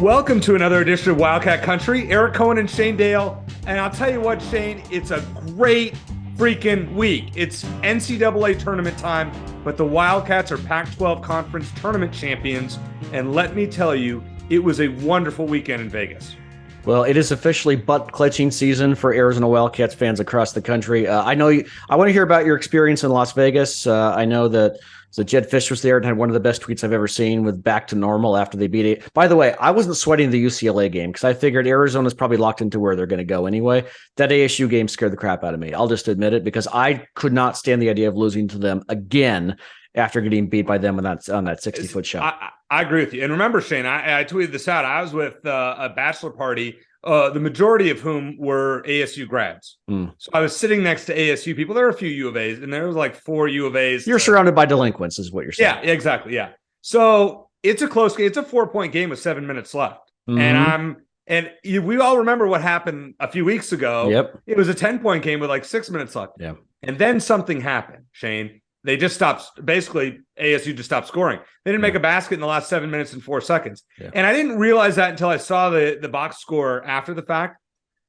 Welcome to another edition of Wildcat Country. Eric Cohen and Shane Dale. And I'll tell you what, Shane, it's a great freaking week. It's NCAA tournament time, but the Wildcats are Pac-12 Conference Tournament champions. And let me tell you, it was a wonderful weekend in Vegas. Well, it is officially butt-clenching season for Arizona Wildcats fans across the country. I want to hear about your experience in Las Vegas. I know that Jed Fish was there and had one of the best tweets I've ever seen with back to normal after they beat it. By the way, I wasn't sweating the UCLA game because I figured Arizona's probably locked into where they're going to go anyway. That ASU game scared the crap out of me. I'll just admit it because I could not stand the idea of losing to them again after getting beat by them on that 60-foot shot. I agree with you. And remember, Shane, I tweeted this out. I was with a bachelor party, the majority of whom were ASU grads. So I was sitting next to ASU people. There were a few U of A's, and there was like 4 U of A's. You're surrounded by delinquents is what you're saying. Yeah, exactly. Yeah. So it's a close game. It's a 4-point game with 7 minutes left. And we all remember what happened a few weeks ago. Yep. It was a 10-point game with like 6 minutes left. Yeah. And then something happened, Shane. They just stopped. Basically, ASU just stopped scoring. They didn't make a basket in the last 7 minutes and 4 seconds. Yeah. And I didn't realize that until I saw the box score after the fact.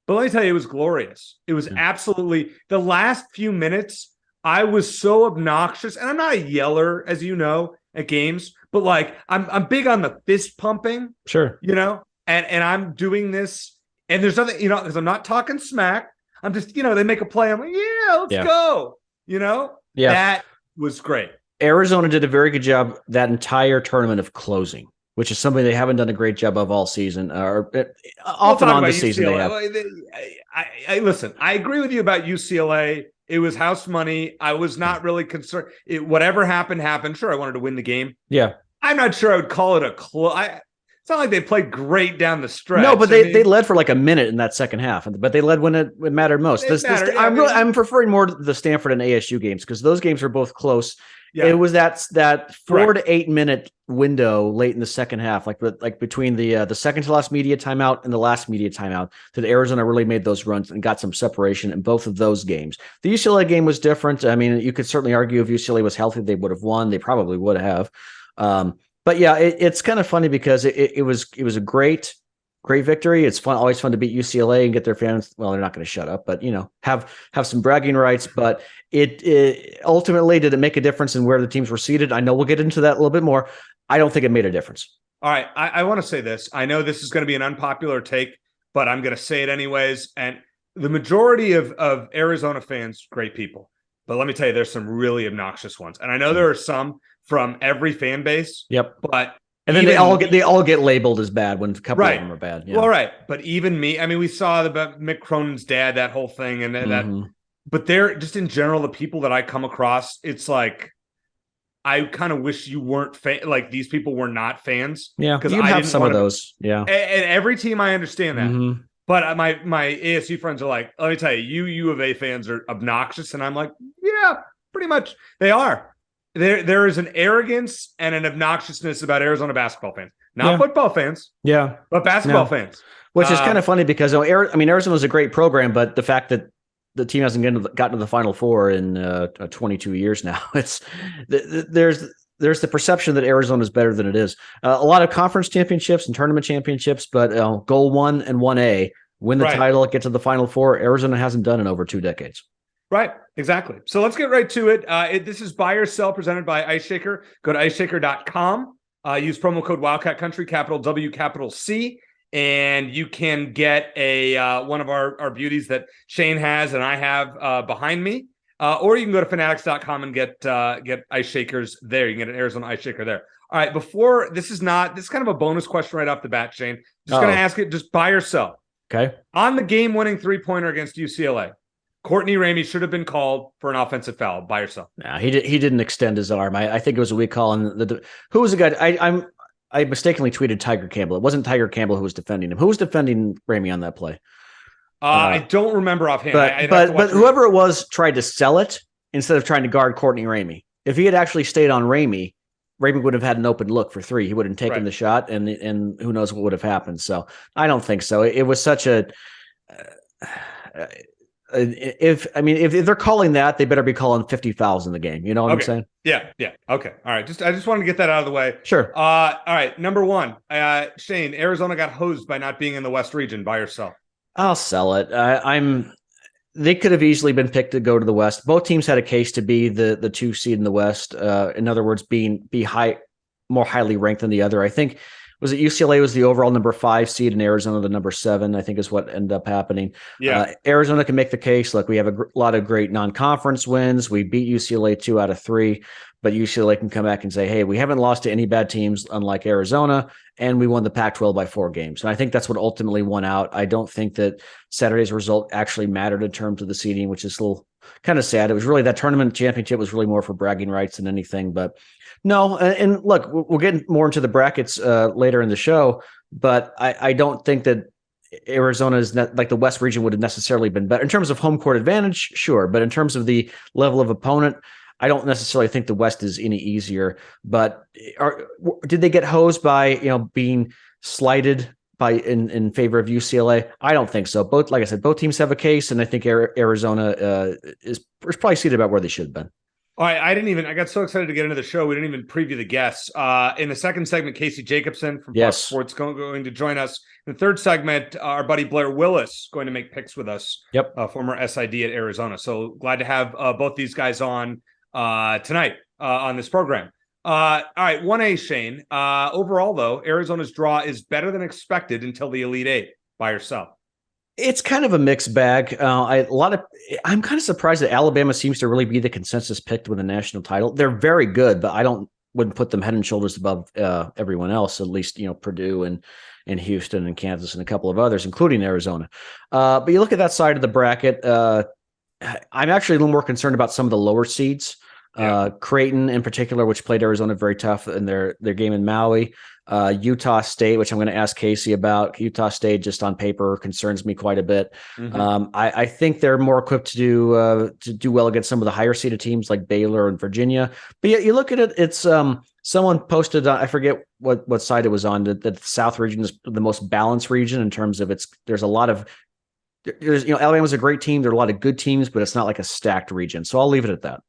But let me tell you, it was glorious. It was absolutely the last few minutes. I was so obnoxious, and I'm not a yeller, as you know, at games. But like, I'm big on the fist pumping. Sure, you know, and I'm doing this, and there's nothing, you know, because I'm not talking smack. I'm just, you know, they make a play. I'm like, let's go. You know, that was great. Arizona did a very good job that entire tournament of closing, which is something they haven't done a great job of all season, or off and on this season. They have. Listen, I agree with you about UCLA. It was house money. I was not really concerned. Whatever happened. Sure, I wanted to win the game. Yeah. I'm not sure I would call it a close. It's not like they played great down the stretch. No, but they led for like a minute in that second half, but they led when it mattered most. I'm preferring more to the Stanford and ASU games because those games were both close. Yeah. It was that 4 to 8 minute window late in the second half, like between the second to last media timeout and the last media timeout, that Arizona really made those runs and got some separation in both of those games. The UCLA game was different. I mean, you could certainly argue if UCLA was healthy, they would have won. They probably would have. But yeah, it's kind of funny because it was a great victory. It's fun, always fun to beat UCLA and get their fans. Well, they're not going to shut up, but you know, have some bragging rights. But it ultimately, did it make a difference in where the teams were seated? I know we'll get into that a little bit more. I don't think it made a difference. All right, I want to say this. I know this is going to be an unpopular take, but I'm going to say it anyways. And the majority of Arizona fans, great people. But let me tell you, there's some really obnoxious ones, and I know there are some from every fan base. Yep. But and then they all get labeled as bad when a couple of them are bad. Yeah. Well, right. But even me, I mean, we saw Mick Cronin's dad, that whole thing, and that. But they're just in general, the people that I come across, it's like I kind of wish you weren't like these people were not fans. Yeah, because I have some of those. Yeah, and every team, I understand that. But my ASU friends are like, let me tell you, U of A fans are obnoxious, and I'm like, yeah, pretty much they are. There is an arrogance and an obnoxiousness about Arizona basketball fans, not football fans, but basketball fans. Which is kind of funny because Arizona's a great program, but the fact that the team hasn't gotten to the Final Four in 22 years now, there's the perception that Arizona is better than it is. A lot of conference championships and tournament championships, but goal 1 and 1A, win the title, get to the Final Four. Arizona hasn't done in over 2 decades. Right, exactly. So let's get right to it. This is Buy or Sell presented by Ice Shaker. Go to iceshaker.com. Use promo code Wildcat Country, capital W, capital C, and you can get one of our beauties that Shane has and I have behind me. Or you can go to fanatics.com and get Ice Shakers there. You can get an Arizona Ice Shaker there. All right, this is kind of a bonus question right off the bat, Shane. Just going to ask it, just buy or sell. Okay. On the game-winning three-pointer against UCLA, Courtney Ramey should have been called for an offensive foul. Buy or sell? No, he didn't extend his arm. I think it was a weak call. And who was the guy? I mistakenly tweeted Tiger Campbell. It wasn't Tiger Campbell who was defending him. Who was defending Ramey on that play? I don't remember offhand. But whoever it was tried to sell it instead of trying to guard Courtney Ramey. If he had actually stayed on Ramey would have had an open look for three. He would have taken the shot, and who knows what would have happened. So I don't think so. It was such a if they're calling that, they better be calling 50 fouls in the game. You know what I'm saying? Yeah. Okay. All right. I just wanted to get that out of the way. Sure. All right. Number one, Shane, Arizona got hosed by not being in the West region by yourself. I'll sell it. They could have easily been picked to go to the West. Both teams had a case to be the 2 seed in the West. In other words, be more highly ranked than the other. I think was it UCLA was the overall number 5 seed and Arizona the number 7. I think is what ended up happening. Yeah, Arizona can make the case. Look, we have a lot of great non-conference wins. We beat UCLA 2 out of 3, but UCLA can come back and say, hey, we haven't lost to any bad teams, unlike Arizona, and we won the Pac-12 by 4 games. And I think that's what ultimately won out. I don't think that Saturday's result actually mattered in terms of the seeding, which is a little kind of sad. It was really that tournament championship was really more for bragging rights than anything. But no, and look, we'll get more into the brackets later in the show, but I don't think that Arizona is like the West region would have necessarily been better in terms of home court advantage. Sure. But in terms of the level of opponent, I don't necessarily think the West is any easier, but did they get hosed by, being slighted in favor of UCLA? I don't think so. Both, like I said, both teams have a case, and I think Arizona is probably seated about where they should have been. All right, I got so excited to get into the show. We didn't even preview the guests. In the second segment, Casey Jacobsen from Fox Sports going to join us. In the third segment, our buddy Blair Willis going to make picks with us. Yep. Former SID at Arizona. So glad to have both these guys on tonight on this program. All right, 1A, Shane. Overall, though, Arizona's draw is better than expected until the Elite Eight by yourself. It's kind of a mixed bag. I'm kind of surprised that Alabama seems to really be the consensus pick to win the national title. They're very good, but I wouldn't put them head and shoulders above everyone else. At least Purdue and Houston and Kansas and a couple of others, including Arizona. But you look at that side of the bracket. I'm actually a little more concerned about some of the lower seeds. Creighton in particular, which played Arizona very tough in their game in Maui. Utah State, which I'm going to ask Casey about. Utah State, just on paper, concerns me quite a bit. Mm-hmm. I think they're more equipped to do well against some of the higher seeded teams like Baylor and Virginia. But yet you look at it, it's someone posted, I forget what side it was on, that the South region is the most balanced region in terms of there's Alabama's a great team. There are a lot of good teams, but it's not like a stacked region. So I'll leave it at that.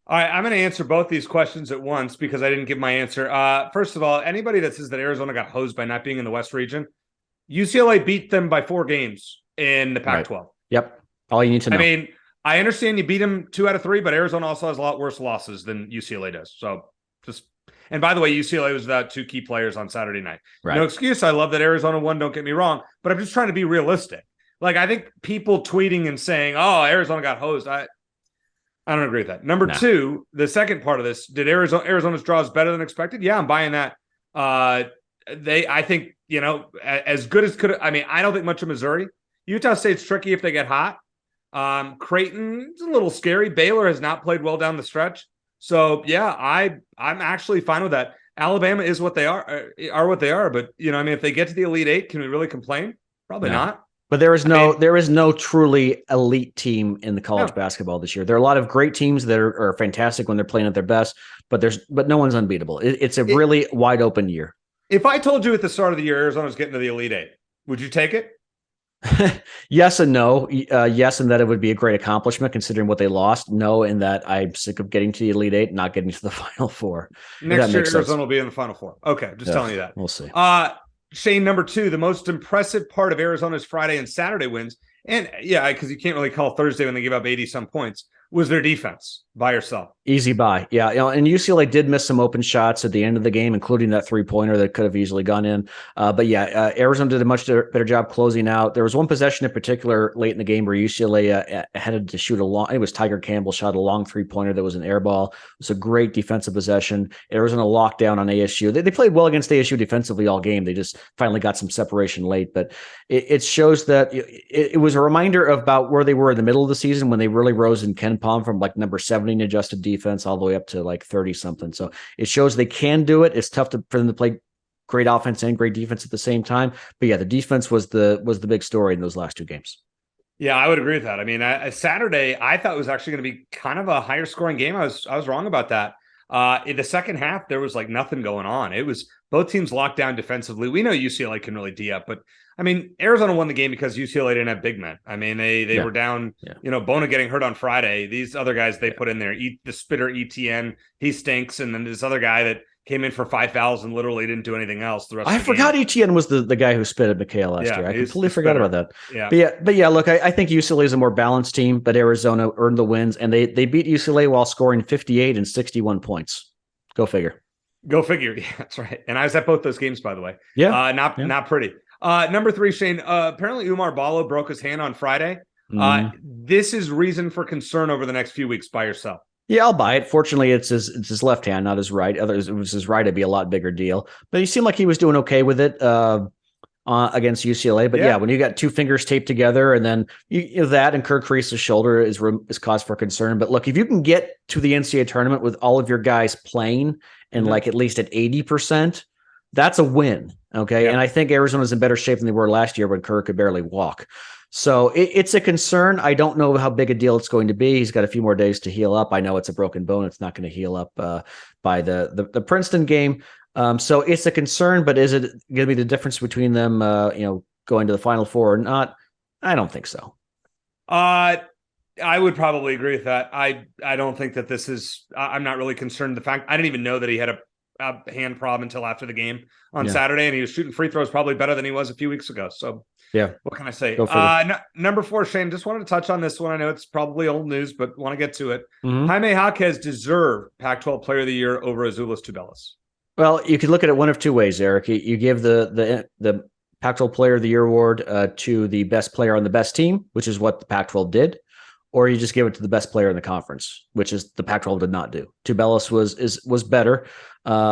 All right, I'm going to answer both these questions at once because I didn't give my answer. First of all, anybody that says that Arizona got hosed by not being in the West region, UCLA beat them by 4 games in the Pac-12. Right. Yep, all you need to know. I mean, I understand you beat them 2 out of 3, but Arizona also has a lot worse losses than UCLA does. So and by the way, UCLA was without 2 key players on Saturday night. Right. No excuse. I love that Arizona won. Don't get me wrong, but I'm just trying to be realistic. Like, I think people tweeting and saying, "Oh, Arizona got hosed," I don't agree with that. Number 2, the second part of this, did Arizona's draw is better than expected? Yeah, I'm buying that. I think, as good as could. I mean, I don't think much of Missouri. Utah State's tricky if they get hot. Creighton's a little scary. Baylor has not played well down the stretch. So yeah, I'm actually fine with that. Alabama is what they are what they are. But if they get to the Elite Eight, can we really complain? Probably not. But there is no truly elite team in the college basketball this year. There are a lot of great teams that are fantastic when they're playing at their best, but no one's unbeatable. It's a really wide open year. If I told you at the start of the year Arizona's getting to the Elite Eight, would you take it? Yes and no. Yes, in that it would be a great accomplishment considering what they lost. No, in that I'm sick of getting to the Elite Eight and not getting to the Final Four. Next year, Arizona will be in the Final Four. Okay, just telling you that. We'll see. Shane, number 2, the most impressive part of Arizona's Friday and Saturday wins, and because you can't really call Thursday when they give up 80-some points, was their defense by yourself. Easy buy. Yeah. And UCLA did miss some open shots at the end of the game, including that 3-pointer that could have easily gone in. Arizona did a much better job closing out. There was one possession in particular late in the game where UCLA headed to shoot it was Tiger Campbell shot a long 3-pointer that was an air ball. It was a great defensive possession. Arizona locked down on ASU. They played well against ASU defensively all game. They just finally got some separation late, but it shows that it was a reminder about where they were in the middle of the season when they really rose in Ken Palm from like number 70 in adjusted defense all the way up to like 30 something. So it shows they can do it. It's tough for them to play great offense and great defense at the same time. But yeah, the defense was the big story in those last 2 games. Yeah, I would agree with that. I mean, Saturday I thought it was actually going to be kind of a higher scoring game. I was wrong about that. In the second half, there was like nothing going on. It was both teams locked down defensively. We know UCLA can really D up, but I mean, Arizona won the game because UCLA didn't have big men. I mean, they were down, Bona getting hurt on Friday. These other guys they put in there, the spitter ETN, he stinks. And then this other guy that came in for 5 fouls and literally didn't do anything else. The rest I forgot ETN was the guy who spit at McHale last year. I completely forgot about that. Yeah. But yeah, look, I think UCLA is a more balanced team, but Arizona earned the wins, and they beat UCLA while scoring 58 and 61 points. Go figure. Go figure. Yeah, that's right. And I was at both those games, by the way. Yeah. Not pretty. Number 3, Shane, apparently Umar Ballo broke his hand on Friday. This is reason for concern over the next few weeks by yourself. Yeah, I'll buy it. Fortunately, it's his left hand, not his right. Otherwise, if it was his right, it'd be a lot bigger deal. But he seemed like he was doing okay with it against UCLA. But yeah, when you got 2 fingers taped together, and then that and Kirk Reese's shoulder is cause for concern. But look, if you can get to the NCAA tournament with all of your guys playing and like at least at 80%, that's a win. Okay, and I think Arizona's in better shape than they were last year when Kirk could barely walk. So it's a concern. I don't know how big a deal it's going to be. He's got a few more days to heal up. I know it's a broken bone. It's not going to heal up by the Princeton game. So it's a concern, but is it going to be the difference between them, going to the Final Four or not? I don't think so. I would probably agree with that. I don't think that this is, I'm not really concerned. The fact I didn't even know that he had a hand problem until after the game on Saturday, and he was shooting free throws probably better than he was a few weeks ago. So yeah, what can I say? Number 4, Shane, just wanted to touch on this one. I know it's probably old news, but want to get to it. Jaime Jaquez deserved Pac-12 Player of the Year over Azuolas Tubelis. Well, you could look at it one of 2 ways, Eric. You give the Pac-12 Player of the Year award to the best player on the best team, which is what the Pac-12 did, or you just give it to the best player in the conference, which is the Pac-12 did not do. Tubelis was better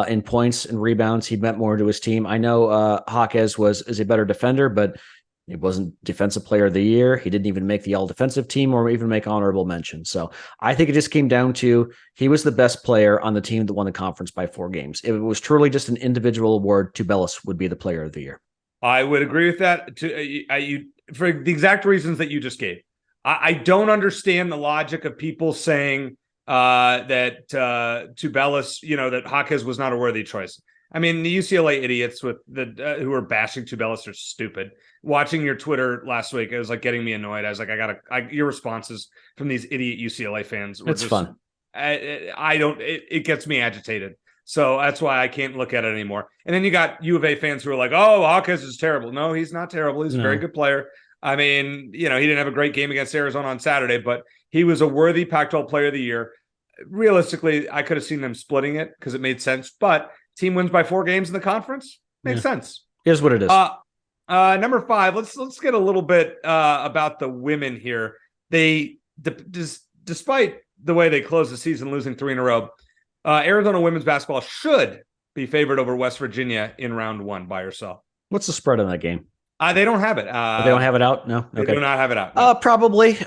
in points and rebounds. He meant more to his team. I know Jaquez is a better defender, but he wasn't Defensive Player of the Year. He didn't even make the all-defensive team or even make honorable mention. So I think it just came down to he was the best player on the team that won the conference by 4 games. If it was truly just an individual award, Tubelis would be the Player of the Year. I would agree with that for the exact reasons that you just gave. I don't understand the logic of people saying that Tubelis, that Jaquez was not a worthy choice. I mean, the UCLA idiots with who are bashing Tubelis are stupid. Watching your Twitter last week, it was like getting me annoyed. I was like, your responses from these idiot UCLA fans were fun. It gets me agitated. So that's why I can't look at it anymore. And then you got U of A fans who are like, oh, Jaquez is terrible. No, he's not terrible. He's a very good player. I mean, he didn't have a great game against Arizona on Saturday, but he was a worthy Pac-12 Player of the Year. Realistically, I could have seen them splitting it because it made sense, but team wins by 4 games in the conference. Makes sense. Here's what it is. Number 5, let's get a little bit about the women here. They, despite the way they closed the season, losing 3 in a row, Arizona women's basketball should be favored over West Virginia in round 1 by herself. What's the spread on that game? They don't have it. They don't have it out? No? They do not have it out. No. Probably.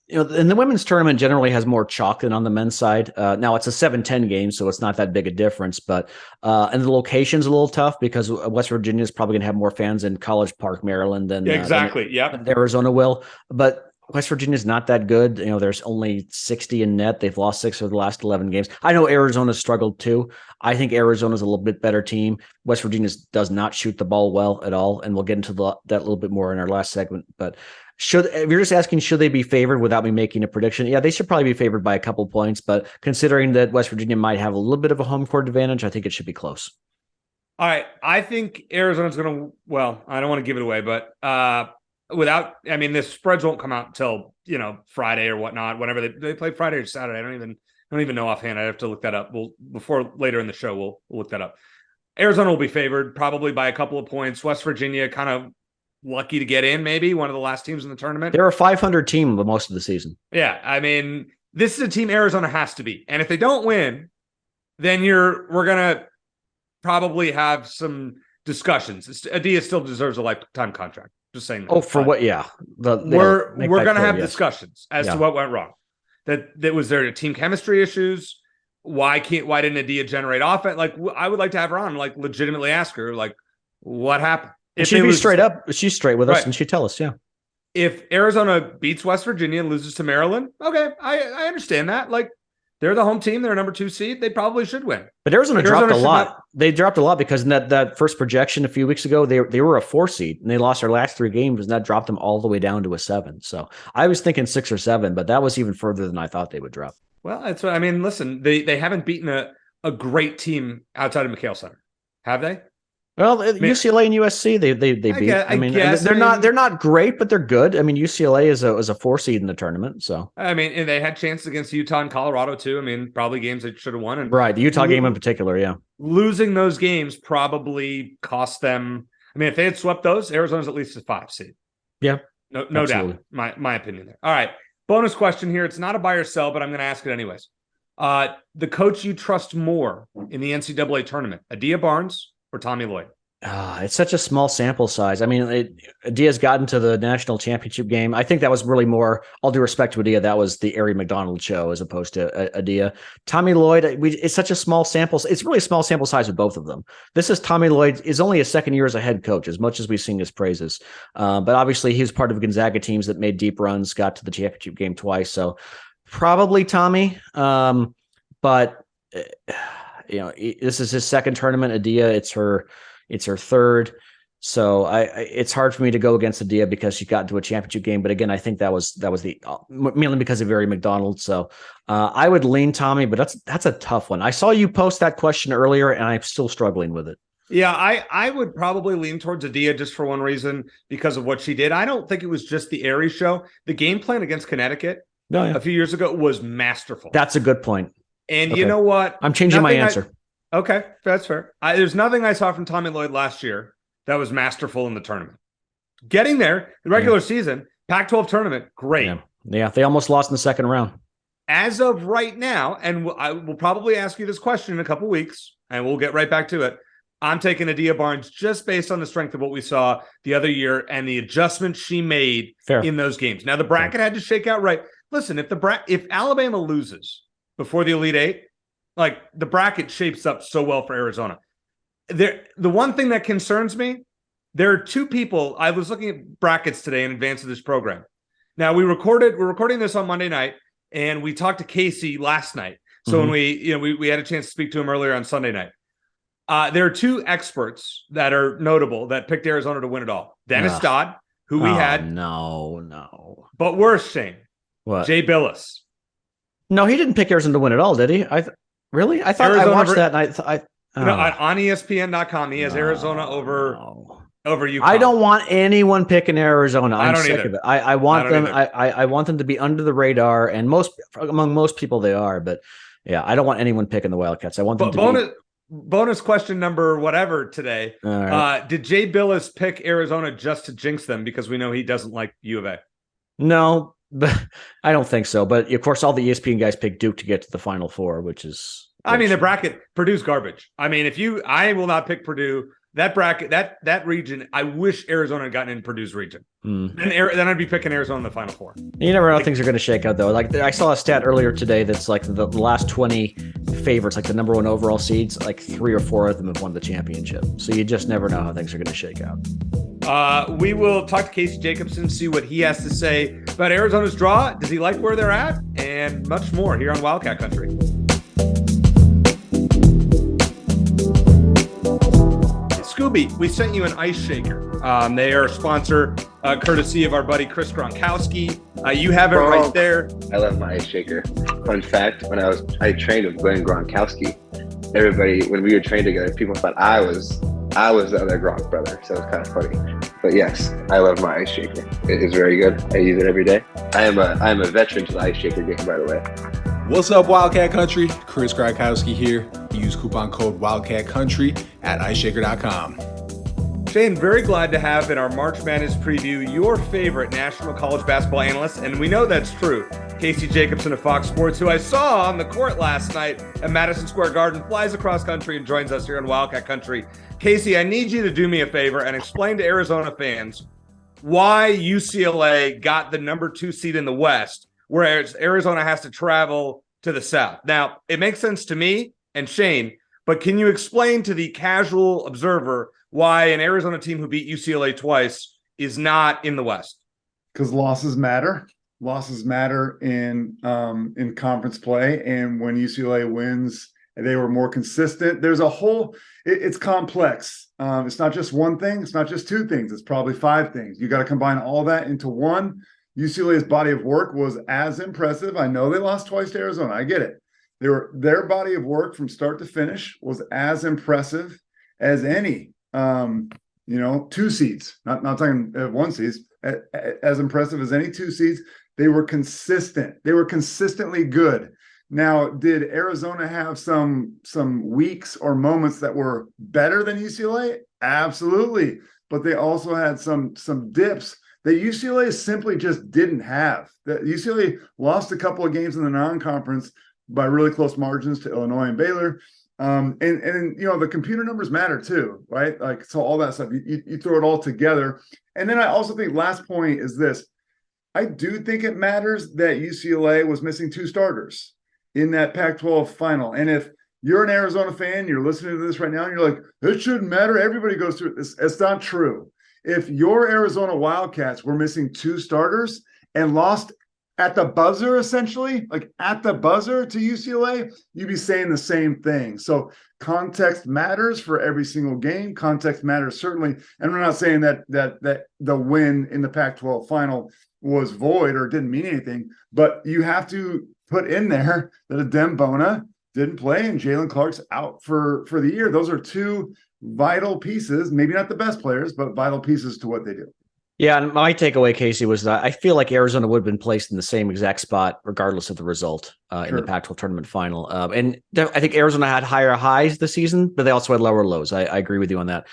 And the women's tournament generally has more chalk than on the men's side. Now it's a 7-10 game, so it's not that big a difference. But and the location's a little tough because West Virginia is probably going to have more fans in College Park, Maryland than than Arizona will. But West Virginia's not that good. There's only 60 in net. They've lost 6 of the last 11 games. I know Arizona's struggled too. I think Arizona's a little bit better team. West Virginia does not shoot the ball well at all, and we'll get into that a little bit more in our last segment. But if you're just asking, should they be favored without me making a prediction? Yeah, they should probably be favored by a couple points. But considering that West Virginia might have a little bit of a home court advantage, I think it should be close. All right, I think Arizona's going to. Well, I don't want to give it away, but the spreads won't come out until Friday or whatnot. Whenever they play Friday or Saturday, I don't even know offhand. I have to look that up. Before later in the show, we'll look that up. Arizona will be favored probably by a couple of points. West Virginia kind of lucky to get in, maybe one of the last teams in the tournament. They're a 500 team most of the season. Yeah, I mean, this is a team Arizona has to beat, and if they don't win, then we're gonna probably have some discussions. Adia still deserves a lifetime contract. Just saying that. Oh, for what? Yeah. We're going to have discussions as to what went wrong. That was there team chemistry issues. Why didn't Adia generate offense? Like, I would like to have her on, like, legitimately ask her, like, what happened? She'd be straight up. She's straight with us, and she'd tell us, yeah. If Arizona beats West Virginia and loses to Maryland, okay, I understand that. Like, They're the home team. They're a number 2 seed. They probably should win. But Arizona dropped a lot. They dropped a lot because in that first projection a few weeks ago, they were a 4 seed and they lost their last 3 games, and that dropped them all the way down to a 7. So I was thinking 6 or 7, but that was even further than I thought they would drop. Well, that's what I mean. Listen, they haven't beaten a great team outside of McHale Center, have they? Well, UCLA and USC, they beat. They're not great, but they're good. I mean, UCLA is a 4 seed in the tournament. So I mean, and they had chances against Utah and Colorado too. I mean, probably games they should have won. And right, the Utah game in particular, yeah. Losing those games probably cost them. I mean, if they had swept those, Arizona's at least a 5 seed. Yeah, no doubt. My opinion there. All right, bonus question here. It's not a buy or sell, but I'm going to ask it anyways. The coach you trust more in the NCAA tournament, Adia Barnes or Tommy Lloyd? It's such a small sample size. I mean, Adia's gotten to the national championship game. I think that was really more, all due respect to Adia, that was the Ari McDonald show as opposed to Adia. Tommy Lloyd, it's such a small sample. It's really a small sample size with both of them. This is Tommy Lloyd is only his second year as a head coach, as much as we sing his praises. But obviously he was part of Gonzaga teams that made deep runs, got to the championship game twice. So probably Tommy. But this is his second tournament. Adia, it's her third. So it's hard for me to go against Adia because she got into a championship game. But again, I think that was the mainly because of Ari McDonald. So I would lean Tommy, but that's a tough one. I saw you post that question earlier and I'm still struggling with it. Yeah, I would probably lean towards Adia just for one reason, because of what she did. I don't think it was just the Ari show. The game plan against Connecticut a few years ago was masterful. That's a good point. And okay. You know what? I'm changing my answer. Okay, that's fair. There's nothing I saw from Tommy Lloyd last year that was masterful in the tournament. Getting there, the regular season, Pac-12 tournament, great. Yeah, they almost lost in the second round. As of right now, and I will probably ask you this question in a couple weeks, and we'll get right back to it. I'm taking Adia Barnes just based on the strength of what we saw the other year and the adjustments she made in those games. Now, the bracket had to shake out right. Listen, if Alabama loses before the Elite Eight, like the bracket shapes up so well for Arizona. The one thing that concerns me, there are 2 people. I was looking at brackets today in advance of this program. Now we're recording this on Monday night, and we talked to Casey last night. So when we had a chance to speak to him earlier on Sunday night. There are 2 experts that are notable that picked Arizona to win it all. Dennis Dodd, who we had. No. But worse, Shane. What? Jay Billis. No, he didn't pick Arizona to win it all, did he? Really? I thought Arizona I watched that. And on ESPN.com, he has Arizona over UConn. I don't want anyone picking Arizona. I'm sick of it. I want them. I want them to be under the radar, and among most people they are. But yeah, I don't want anyone picking the Wildcats. I want them to bonus question number whatever today. Right. Did Jay Billis pick Arizona just to jinx them because we know he doesn't like U of A? No. But I don't think so. But of course, all the ESPN guys picked Duke to get to the Final Four, which is. I mean, the bracket, Purdue's garbage. I mean, I will not pick Purdue. That bracket, that region, I wish Arizona had gotten in Purdue's region. Then I'd be picking Arizona in the Final Four. You never know how things are going to shake out, though. Like I saw a stat earlier today that's like the last 20 favorites, like the number 1 overall seeds, like 3 or 4 of them have won the championship. So you just never know how things are going to shake out. We will talk to Casey Jacobsen, see what he has to say about Arizona's draw. Does he like where they're at? And much more here on Wildcat Country. Scooby, we sent you an ice shaker. They are a sponsor, courtesy of our buddy Chris Gronkowski. You have it right there. I love my ice shaker. Fun fact, when I trained with Glenn Gronkowski, everybody, when we were trained together, people thought I was the other Gronk brother, so it's kind of funny. But yes, I love my ice shaker. It is very good. I use it every day. I am a veteran to the ice shaker game, by the way. What's up, Wildcat Country? Chris Gronkowski here. Use coupon code Wildcat Country at iceshaker.com. Shane, very glad to have in our March Madness preview your favorite national college basketball analyst, and we know that's true. Casey Jacobsen of Fox Sports, who I saw on the court last night at Madison Square Garden, flies across country and joins us here on Wildcat Country. Casey, I need you to do me a favor and explain to Arizona fans why UCLA got the number 2 seed in the West, whereas Arizona has to travel to the South. Now, it makes sense to me and Shane, but can you explain to the casual observer why an Arizona team who beat UCLA twice is not in the West? Because losses matter. losses matter in conference play, and when UCLA wins, they were more consistent. There's a whole, it's complex. It's not just one thing. It's not just two things. It's probably five things. You got to combine all that into one. UCLA's body of work was as impressive. I know they lost twice to Arizona. I get it. Their body of work from start to finish was as impressive as any, two seeds. Not talking one seeds. As impressive as any two seeds. They were consistent. They were consistently good. Now, did Arizona have some weeks or moments that were better than UCLA? Absolutely. But they also had some dips that UCLA simply just didn't have. That UCLA lost a couple of games in the non-conference by really close margins to Illinois and Baylor. And the computer numbers matter too, right? Like, so all that stuff, you throw it all together. And then I also think last point is this. I do think it matters that UCLA was missing two starters in that Pac-12 final. And if you're an Arizona fan, you're listening to this right now, and you're like, it shouldn't matter. Everybody goes through it. It's not true. If your Arizona Wildcats were missing two starters and lost at the buzzer, essentially, like at the buzzer to UCLA, you'd be saying the same thing. So context matters for every single game. Context matters certainly. And we're not saying that the win in the Pac-12 final was void or didn't mean anything, but you have to put in there that Adem Bona didn't play and Jalen Clark's out for the year. Those are two vital pieces, maybe not the best players, but vital pieces to what they do. Yeah, and my takeaway, Casey, was that I feel like Arizona would have been placed in the same exact spot regardless of the result in the Pac-12 tournament final. And I think Arizona had higher highs this season, but they also had lower lows. I agree with you on that.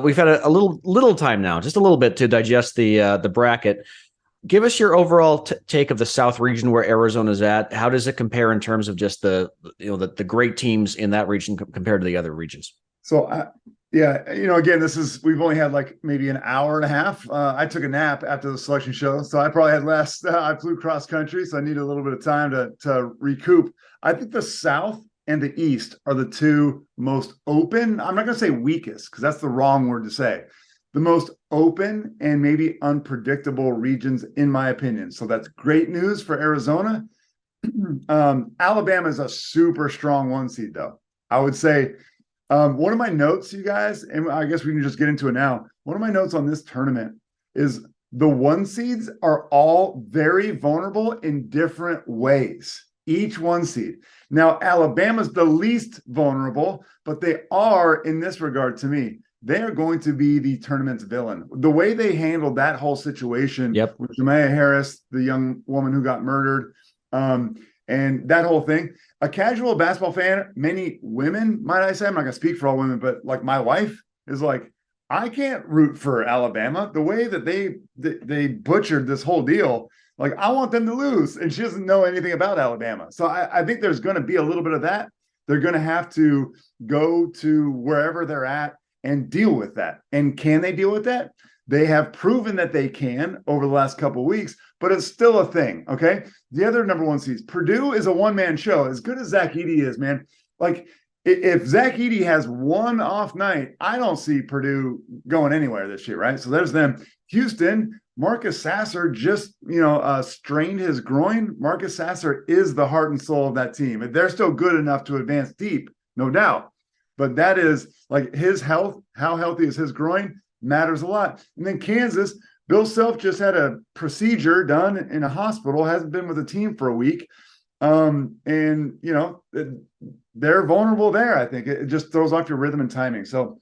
We've had a little time now, just a little bit to digest the bracket. Give us your overall take of the South region where Arizona's at. How does it compare in terms of just the great teams in that region compared to the other regions? So, again, we've only had like maybe an hour and a half. I took a nap after the selection show, so I probably had less. I flew cross country, so I needed a little bit of time to recoup. I think the South and the East are the two most open. I'm not going to say weakest because that's the wrong word to say. The most open and maybe unpredictable regions, in my opinion. So that's great news for Arizona. Alabama is a super strong one seed, though. I would say one of my notes, you guys, and I guess we can just get into it now. One of my notes on this tournament is the one seeds are all very vulnerable in different ways. Each one seed. Now, Alabama's the least vulnerable, but they are, in this regard to me, they are going to be the tournament's villain. The way they handled that whole situation with Jamea Harris, the young woman who got murdered, and that whole thing. A casual basketball fan, many women, might I say, I'm not going to speak for all women, but like my wife is like, I can't root for Alabama. The way that they butchered this whole deal, like I want them to lose. And she doesn't know anything about Alabama. So I think there's going to be a little bit of that. They're going to have to go to wherever they're at and deal with that. And can they deal with that? They have proven that they can over the last couple of weeks, but it's still a thing, okay? The other number one seeds, Purdue is a one-man show. As good as Zach Edey is, man, like if Zach Edey has one off night, I don't see Purdue going anywhere this year, right? So there's them. Houston, Marcus Sasser just, strained his groin. Marcus Sasser is the heart and soul of that team. They're still good enough to advance deep, no doubt. But that is like his health, how healthy is his groin matters a lot. And then Kansas, Bill Self just had a procedure done in a hospital, hasn't been with the team for a week. They're vulnerable there, I think. It just throws off your rhythm and timing. So,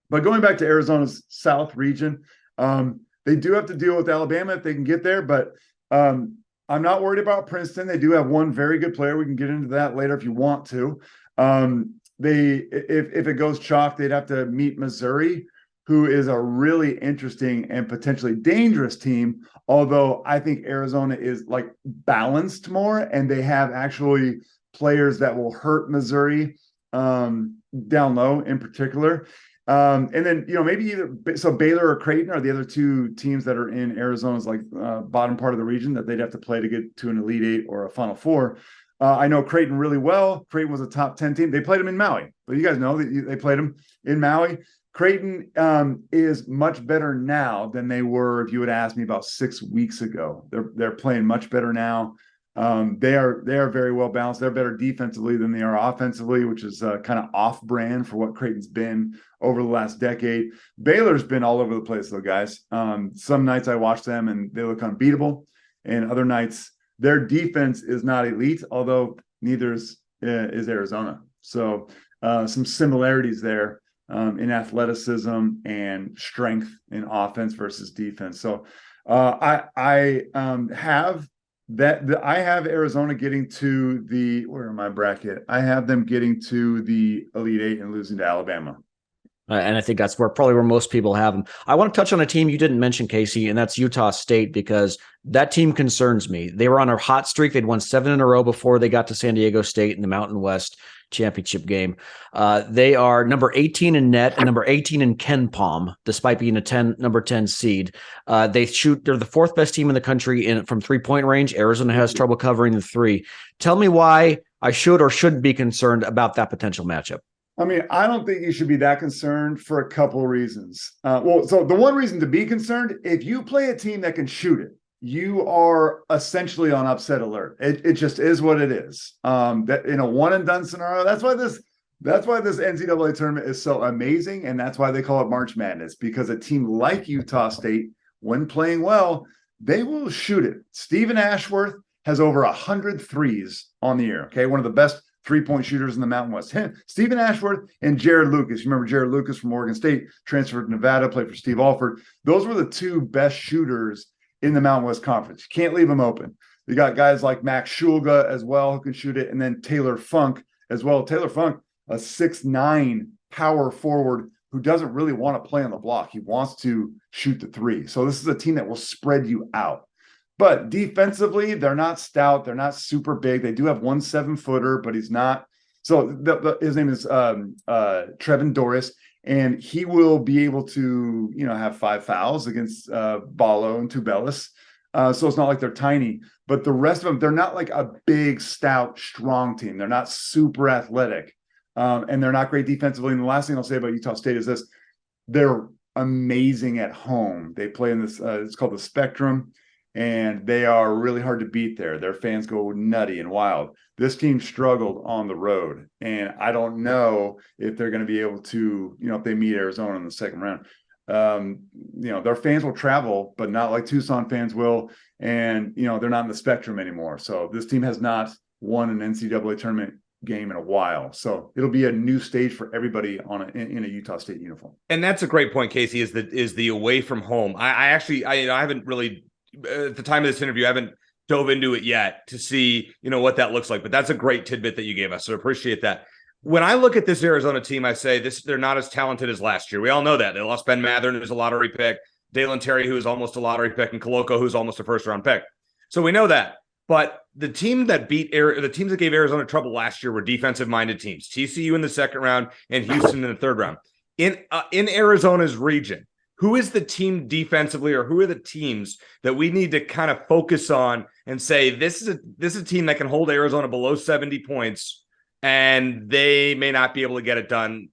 but going back to Arizona's South region, they do have to deal with Alabama if they can get there. But I'm not worried about Princeton. They do have one very good player. We can get into that later if you want to. If it goes chalk, they'd have to meet Missouri, who is a really interesting and potentially dangerous team. Although I think Arizona is like balanced more, and they have actually players that will hurt Missouri down low in particular. And then, maybe Baylor or Creighton are the other two teams that are in Arizona's bottom part of the region that they'd have to play to get to an Elite Eight or a Final Four. I know Creighton really well. Creighton was a top 10 team. They played them in Maui, but you guys know that they played them in Maui. Creighton is much better now than they were if you would ask me about 6 weeks ago. They're playing much better now. They are very well balanced. They're better defensively than they are offensively, which is kind of off-brand for what Creighton's been over the last decade. Baylor's been all over the place, though, guys. Some nights I watch them and they look unbeatable, and other nights their defense is not elite, although neither is Arizona. So some similarities there in athleticism and strength in offense versus defense. So I have Arizona getting to the, where am I bracket? I have them getting to the Elite Eight and losing to Alabama. And I think that's probably where most people have them. I want to touch on a team you didn't mention, Casey, and that's Utah State, because that team concerns me. They were on a hot streak. They'd won 7 in a row before they got to San Diego State in the Mountain West championship game. They are number 18 in net and number 18 in KenPom, despite being a number 10 seed. They're the 4th best team in the country from 3-point range. Arizona has trouble covering the 3. Tell me why I should or shouldn't be concerned about that potential matchup. I mean, I don't think you should be that concerned for a couple of reasons. So the one reason to be concerned, if you play a team that can shoot it, you are essentially on upset alert. It just is what it is. That in a one and done scenario, that's why this NCAA tournament is so amazing, and that's why they call it March Madness, because a team like Utah State, when playing well, they will shoot it. Stephen Ashworth has over 100 threes on the year. Okay, one of the best 3-point shooters in the Mountain West. Stephen Ashworth and Jared Lucas. You remember Jared Lucas from Oregon State, transferred to Nevada, played for Steve Alford. Those were the 2 best shooters in the Mountain West Conference. You can't leave them open. You got guys like Max Shulga as well who can shoot it, and then Taylor Funk as well. Taylor Funk, a 6'9" power forward who doesn't really want to play on the block. He wants to shoot the 3. So this is a team that will spread you out. But defensively, they're not stout. They're not super big. They do have one 7-footer, but he's not. So his name is Trevin Doris, and he will be able to, have 5 fouls against Ballo and Tubelis. So it's not like they're tiny. But the rest of them, they're not like a big, stout, strong team. They're not super athletic, and they're not great defensively. And the last thing I'll say about Utah State is this. They're amazing at home. They play in this, it's called the Spectrum. And they are really hard to beat there. Their fans go nutty and wild. This team struggled on the road, and I don't know if they're going to be able to, if they meet Arizona in the second round. Their fans will travel, but not like Tucson fans will, and they're not in the Spectrum anymore. So this team has not won an NCAA tournament game in a while. So it'll be a new stage for everybody in a Utah State uniform. And that's a great point, Casey. Is the away from home? I haven't really. At the time of this interview, I haven't dove into it yet to see, what that looks like, but that's a great tidbit that you gave us. So appreciate that. When I look at this Arizona team, I say they're not as talented as last year. We all know that. They lost Ben Mathern, who's a lottery pick, Dalen Terry, who is almost a lottery pick, and Koloko, who's almost a first-round pick. So we know that. But the teams that gave Arizona trouble last year were defensive-minded teams. TCU in the second round and Houston in the third round. In Arizona's region, who is the team defensively, or who are the teams that we need to kind of focus on and say, this is a team that can hold Arizona below 70 points, and they may not be able to get it done,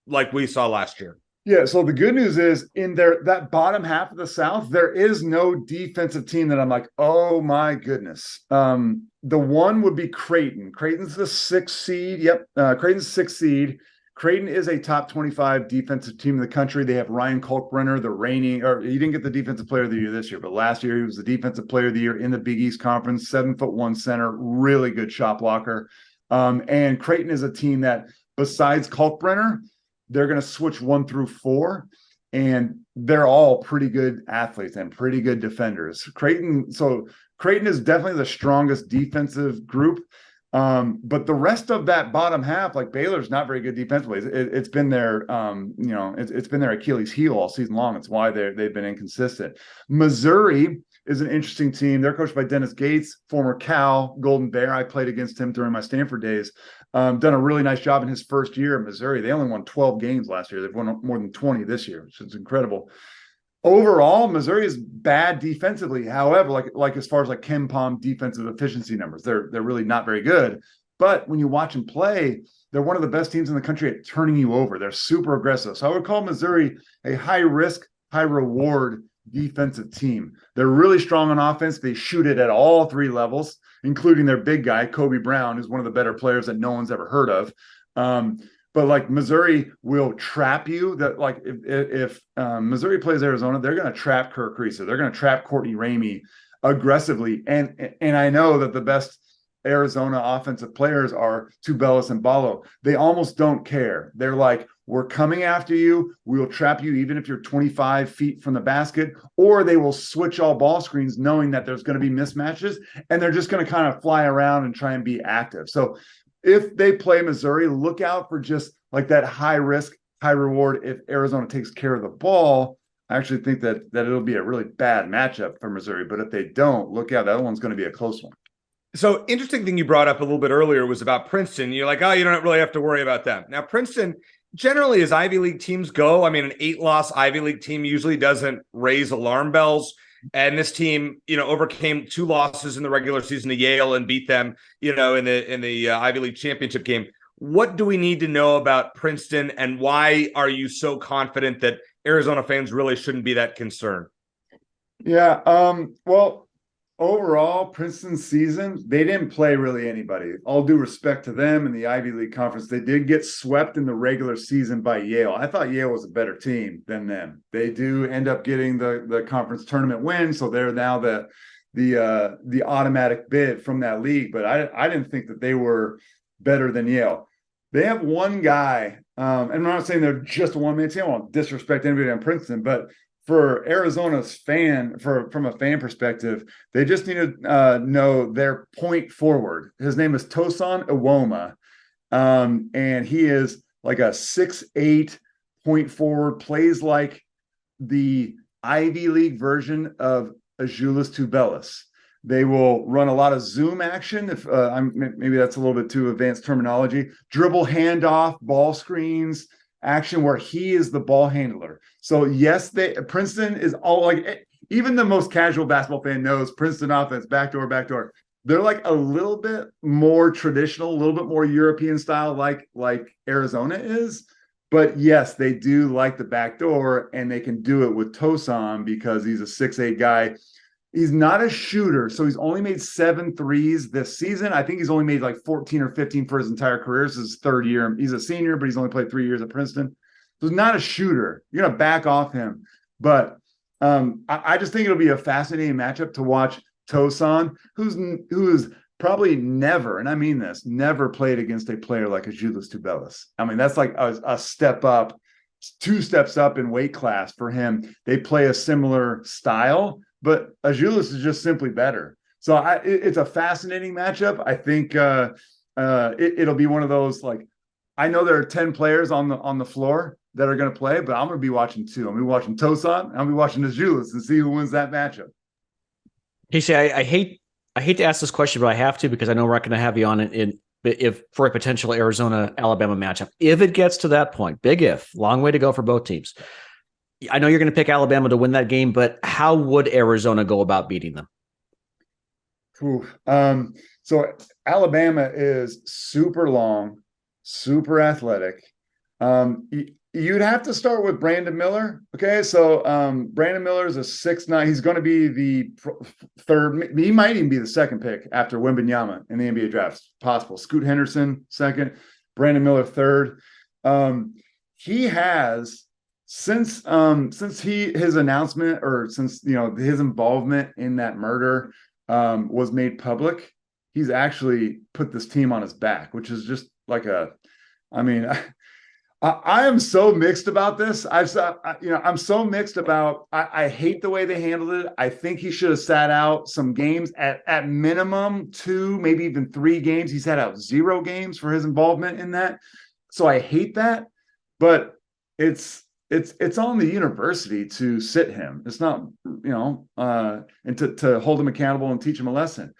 like we saw last year? Yeah, so the good news is in that bottom half of the South, there is no defensive team that I'm like, oh my goodness. The one would be Creighton. Creighton's the 6th seed. Yep, Creighton's 6th seed. Creighton is a top 25 defensive team in the country. They have Ryan Kalkbrenner, he didn't get the defensive player of the year this year, but last year he was the defensive player of the year in the Big East Conference, 7'1" center, really good shot blocker. And Creighton is a team that, besides Kalkbrenner, they're going to switch 1 through 4, and they're all pretty good athletes and pretty good defenders. Creighton is definitely the strongest defensive group. But the rest of that bottom half, like Baylor's not very good defensively. It's been their, it's been their Achilles heel all season long. It's why they've been inconsistent. Missouri is an interesting team. They're coached by Dennis Gates, former Cal Golden Bear. I played against him during my Stanford days. Done a really nice job in his first year in Missouri. They only won 12 games last year. They've won more than 20 this year, which is incredible. Overall, Missouri is bad defensively. However, like as far as like Ken Palm defensive efficiency numbers, they're really not very good. But when you watch them play, they're one of the best teams in the country at turning you over. They're super aggressive. So I would call Missouri a high risk, high reward defensive team. They're really strong on offense. They shoot it at all three levels, including their big guy, Kobe Brown, who's one of the better players that no one's ever heard of. But like Missouri will trap you. That like if Missouri plays Arizona, they're going to trap Kirk Reeser. They're going to trap Courtney Ramey aggressively. And I know that the best Arizona offensive players are Tubelis and Ballo. They almost don't care. They're like, we're coming after you. We'll trap you even if you're 25 feet from the basket, or they will switch all ball screens knowing that there's going to be mismatches, and they're just going to kind of fly around and try and be active. So if they play Missouri, look out for just like that high risk, high reward. If Arizona takes care of the ball, I actually think that it'll be a really bad matchup for Missouri. But if they don't, look out. That one's going to be a close one. So interesting thing you brought up a little bit earlier was about Princeton. You're like, oh, you don't really have to worry about them. Now, Princeton, generally as Ivy League teams go, I mean, an 8-loss Ivy League team usually doesn't raise alarm bells. And this team, overcame 2 losses in the regular season to Yale and beat them, in the Ivy League championship game. What do we need to know about Princeton, and why are you so confident that Arizona fans really shouldn't be that concerned? Yeah. Well, overall, Princeton's season, they didn't play really anybody. All due respect to them in the Ivy League conference, they did get swept in the regular season by Yale. I thought Yale was a better team than them. They do end up getting the conference tournament win, so they're now the automatic bid from that league. But I didn't think that they were better than Yale. They have one guy, and I'm not saying they're just a one-man team. I won't disrespect anybody on Princeton, but for Arizona's from a fan perspective, they just need to know their point forward. His name is Tosan Iwoma, and he is like a 6'8" point forward, plays like the Ivy League version of Azuolas Tubelis. They will run a lot of zoom action. If maybe that's a little bit too advanced terminology, dribble, handoff, ball screens, action where he is the ball handler. So yes, Princeton is all like, even the most casual basketball fan knows Princeton offense, backdoor. They're like a little bit more traditional, a little bit more European style, like Arizona is. But yes, they do like the backdoor, and they can do it with Tosan because he's a 6'8" guy. He's not a shooter, so he's only made 7 threes this season. I think he's only made like 14 or 15 for his entire career. This is his 3rd year. He's a senior, but he's only played 3 years at Princeton. So he's not a shooter. You're going to back off him. But I just think it'll be a fascinating matchup to watch Tosan, who is probably never, and I mean this, never played against a player like Azuolas Tubelis. I mean, that's like a step up, 2 steps up in weight class for him. They play a similar style, but Azuolas is just simply better. So it's a fascinating matchup. I think it'll be one of those, like, I know there are 10 players on the floor that are going to play, but I'm going to be watching 2. I'm going to be watching Tosan, and I'm going to be watching Azuolas and see who wins that matchup. Casey, I hate to ask this question, but I have to, because I know we're not going to have you on for a potential Arizona-Alabama matchup. If it gets to that point, big if, long way to go for both teams. I know you're going to pick Alabama to win that game, but how would Arizona go about beating them? So Alabama is super long, super athletic. You'd have to start with Brandon Miller. Okay, so Brandon Miller is a 6'9". He's going to be the 3rd. He might even be the 2nd pick after Wembanyama in the NBA draft. It's possible. Scoot Henderson 2nd, Brandon Miller 3rd. He has since his announcement, or since his involvement in that murder was made public, he's actually put this team on his back, which is just like I am so mixed about this. I'm so mixed about. I hate the way they handled it. I think he should have sat out some games, at minimum 2, maybe even 3 games. He sat out 0 games for his involvement in that. So I hate that. But it's on the university to sit him. It's not, and to hold him accountable and teach him a lesson.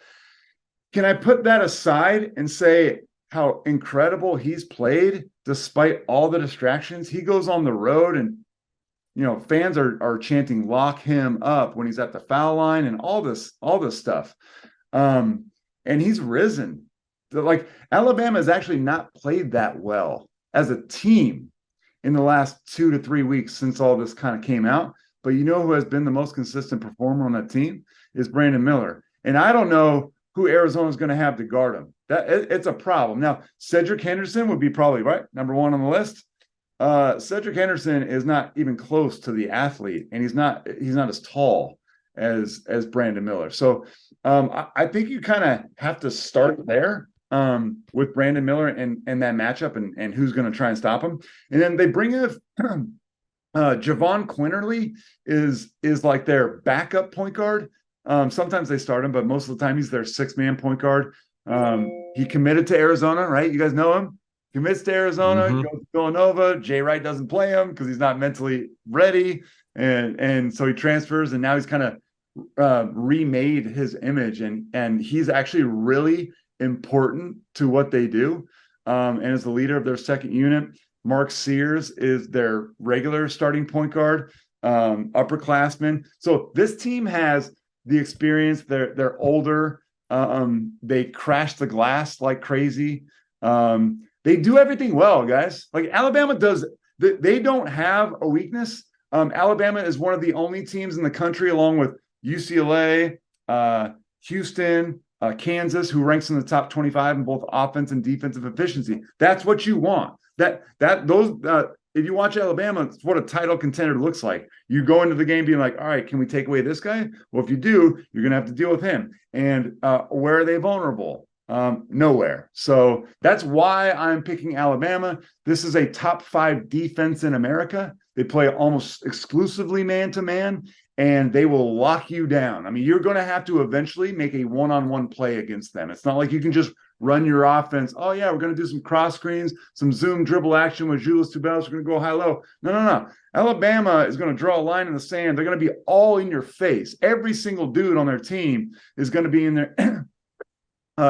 Can I put that aside and say how incredible he's played despite all the distractions? He goes on the road and fans are chanting "lock him up" when he's at the foul line and all this stuff. And he's risen. Like, Alabama has actually not played that well as a team in the last 2 to 3 weeks since all this kind of came out. But who has been the most consistent performer on that team is Brandon Miller. And I don't know who Arizona is going to have to guard him. It's a problem. Now, Cedric Henderson would be probably number one on the list. Cedric Henderson is not even close to the athlete, and he's not as tall as Brandon Miller. So I think you kind of have to start there with Brandon Miller and that matchup and who's going to try and stop him. And then they bring in Javon Quinterly is like their backup point guard. Sometimes they start him, but most of the time he's their 6-man point guard. He committed to Arizona, right? You guys know him. Commits to Arizona, goes to Villanova. Jay Wright doesn't play him because he's not mentally ready, and so he transfers, and now he's kind of remade his image, and he's actually really important to what they do, and is the leader of their second unit. Mark Sears is their regular starting point guard, upperclassman. So this team has the experience. They're older. They crash the glass like crazy. They do everything well, guys. Like, Alabama does. They don't have a weakness. Alabama is one of the only teams in the country, along with UCLA, Houston, Kansas, who ranks in the top 25 in both offense and defensive efficiency. That's what you want. If you watch Alabama, it's what a title contender looks like. You go into the game being like, all right, can we take away this guy? Well, if you do, you're going to have to deal with him. And where are they vulnerable? Nowhere. So that's why I'm picking Alabama. This is a top 5 defense in America. They play almost exclusively man-to-man, and they will lock you down. I mean, you're going to have to eventually make a one-on-one play against them. It's not like you can just run your offense. Oh, yeah, we're going to do some cross screens, some zoom dribble action with Julius Tubelis. We're going to go high-low. No. Alabama is going to draw a line in the sand. They're going to be all in your face. Every single dude on their team is going to be in there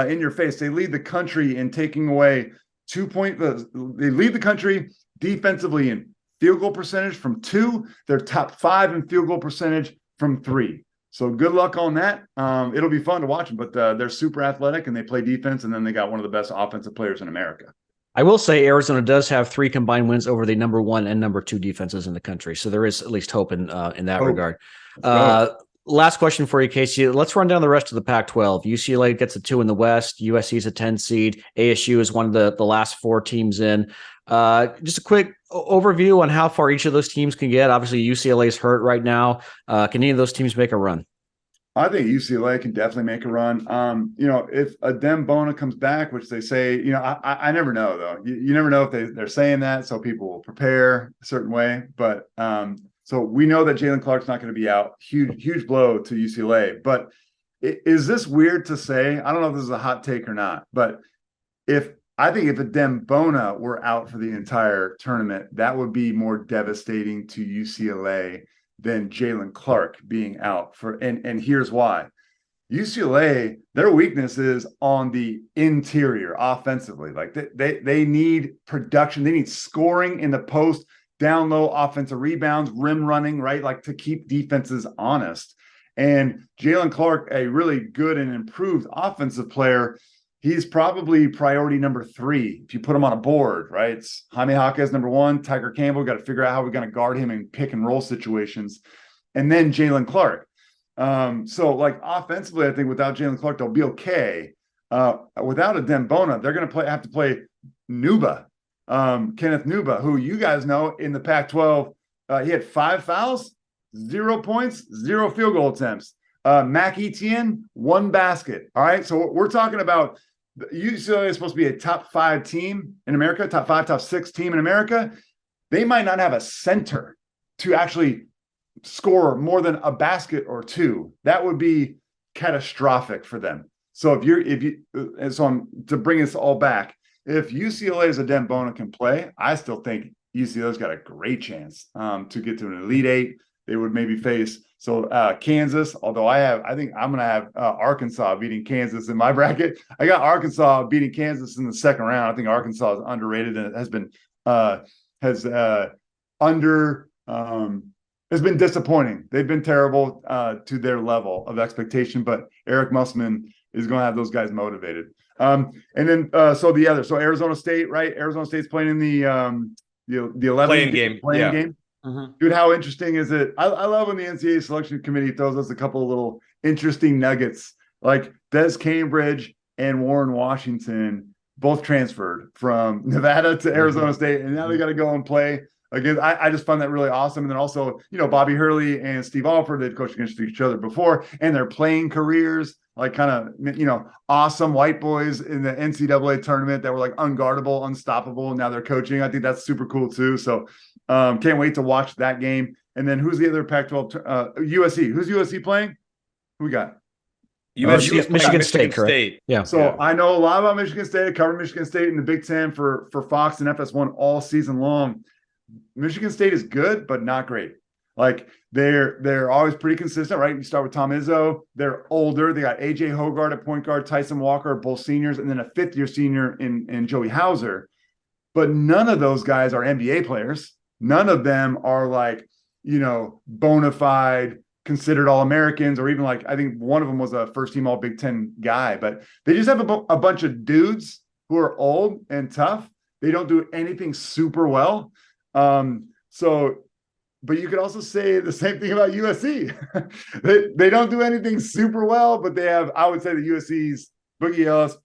in your face. They lead the country in taking away 2 points. They lead the country defensively in field goal percentage from 2. They're top 5 in field goal percentage from 3. So good luck on that. It'll be fun to watch them, but they're super athletic and they play defense, and then they got one of the best offensive players in America. I will say Arizona does have 3 combined wins over the number 1 and number 2 defenses in the country. So there is at least hope in that regard. Last question for you, Casey. Let's run down the rest of the Pac-12. UCLA gets a 2 in the West. USC is a 10 seed. ASU is one of the last 4 teams in. Just a quick overview on how far each of those teams can get. Obviously, UCLA is hurt right now. Can any of those teams make a run? I think UCLA can definitely make a run. If Adem Bona comes back, which they say, I never know, though. You never know if they're saying that, so people will prepare a certain way. But so we know that Jalen Clark's not going to be out. Huge blow to UCLA. But is this weird to say? I don't know if this is a hot take or not. But I think if Adem Bona were out for the entire tournament, that would be more devastating to UCLA than Jalen Clark being out and here's why. UCLA, their weakness is on the interior offensively. Like they need production. They need scoring in the post, down low offensive rebounds, rim running, right? Like to keep defenses honest. And Jalen Clark, a really good and improved offensive player, he's probably priority number 3 if you put him on a board, right? It's Jaime Jaquez number 1, Tiger Campbell. Got to figure out how we're going to guard him in pick and roll situations, and then Jalen Clark. So like offensively, I think without Jalen Clark, they'll be okay. Without Adem Bona, they're going to have to play Nuba, Kenneth Nuba, who you guys know in the Pac-12, he had 5 fouls, 0 points, 0 field goal attempts. Mac Etienne, 1 basket. All right, so we're talking about. UCLA is supposed to be a top 5 team in America, top 5, top 6 team in America. They might not have a center to actually score more than a basket or 2. That would be catastrophic for them. So to bring us all back, if UCLA's Adem Bona can play, I still think UCLA's got a great chance to get to an Elite 8. They would maybe face Kansas, although I think I'm going to have Arkansas beating Kansas in my bracket. I got Arkansas beating Kansas in the second round. I think Arkansas is underrated and it has been It's been disappointing. They've been terrible to their level of expectation, but Eric Musselman is going to have those guys motivated. And then so Arizona State, right? Arizona State's playing in the 11th playing game. Mm-hmm. Dude, how interesting is it? I love when the NCAA selection committee throws us a couple of little interesting nuggets, like Des Cambridge and Warren Washington both transferred from Nevada to Arizona State, and now they got to go and play again. I just find that really awesome. And then also, Bobby Hurley and Steve Alford, they've coached against each other before, and their playing careers, like kind of, awesome white boys in the NCAA tournament that were like unguardable, unstoppable. And now they're coaching. I think that's super cool too. So can't wait to watch that game. And then who's the other Pac-12? USC. Who's USC playing? Who we got? USC, Michigan State, correct? Yeah. So I know a lot about Michigan State. I covered Michigan State in the Big Ten for Fox and FS1 all season long. Michigan State is good, but not great. Like they're always pretty consistent, right? You start with Tom Izzo. They're older. They got AJ Hoggard at point guard, Tyson Walker, both seniors, and then a fifth-year senior in Joey Hauser. But none of those guys are NBA players. None of them are like, bona fide, considered All-Americans, or even like, I think one of them was a first-team All-Big Ten guy. But they just have a bunch of dudes who are old and tough. They don't do anything super well. But you could also say the same thing about USC. they don't do anything super well, but they have, I would say, the USC's Boogie Ellis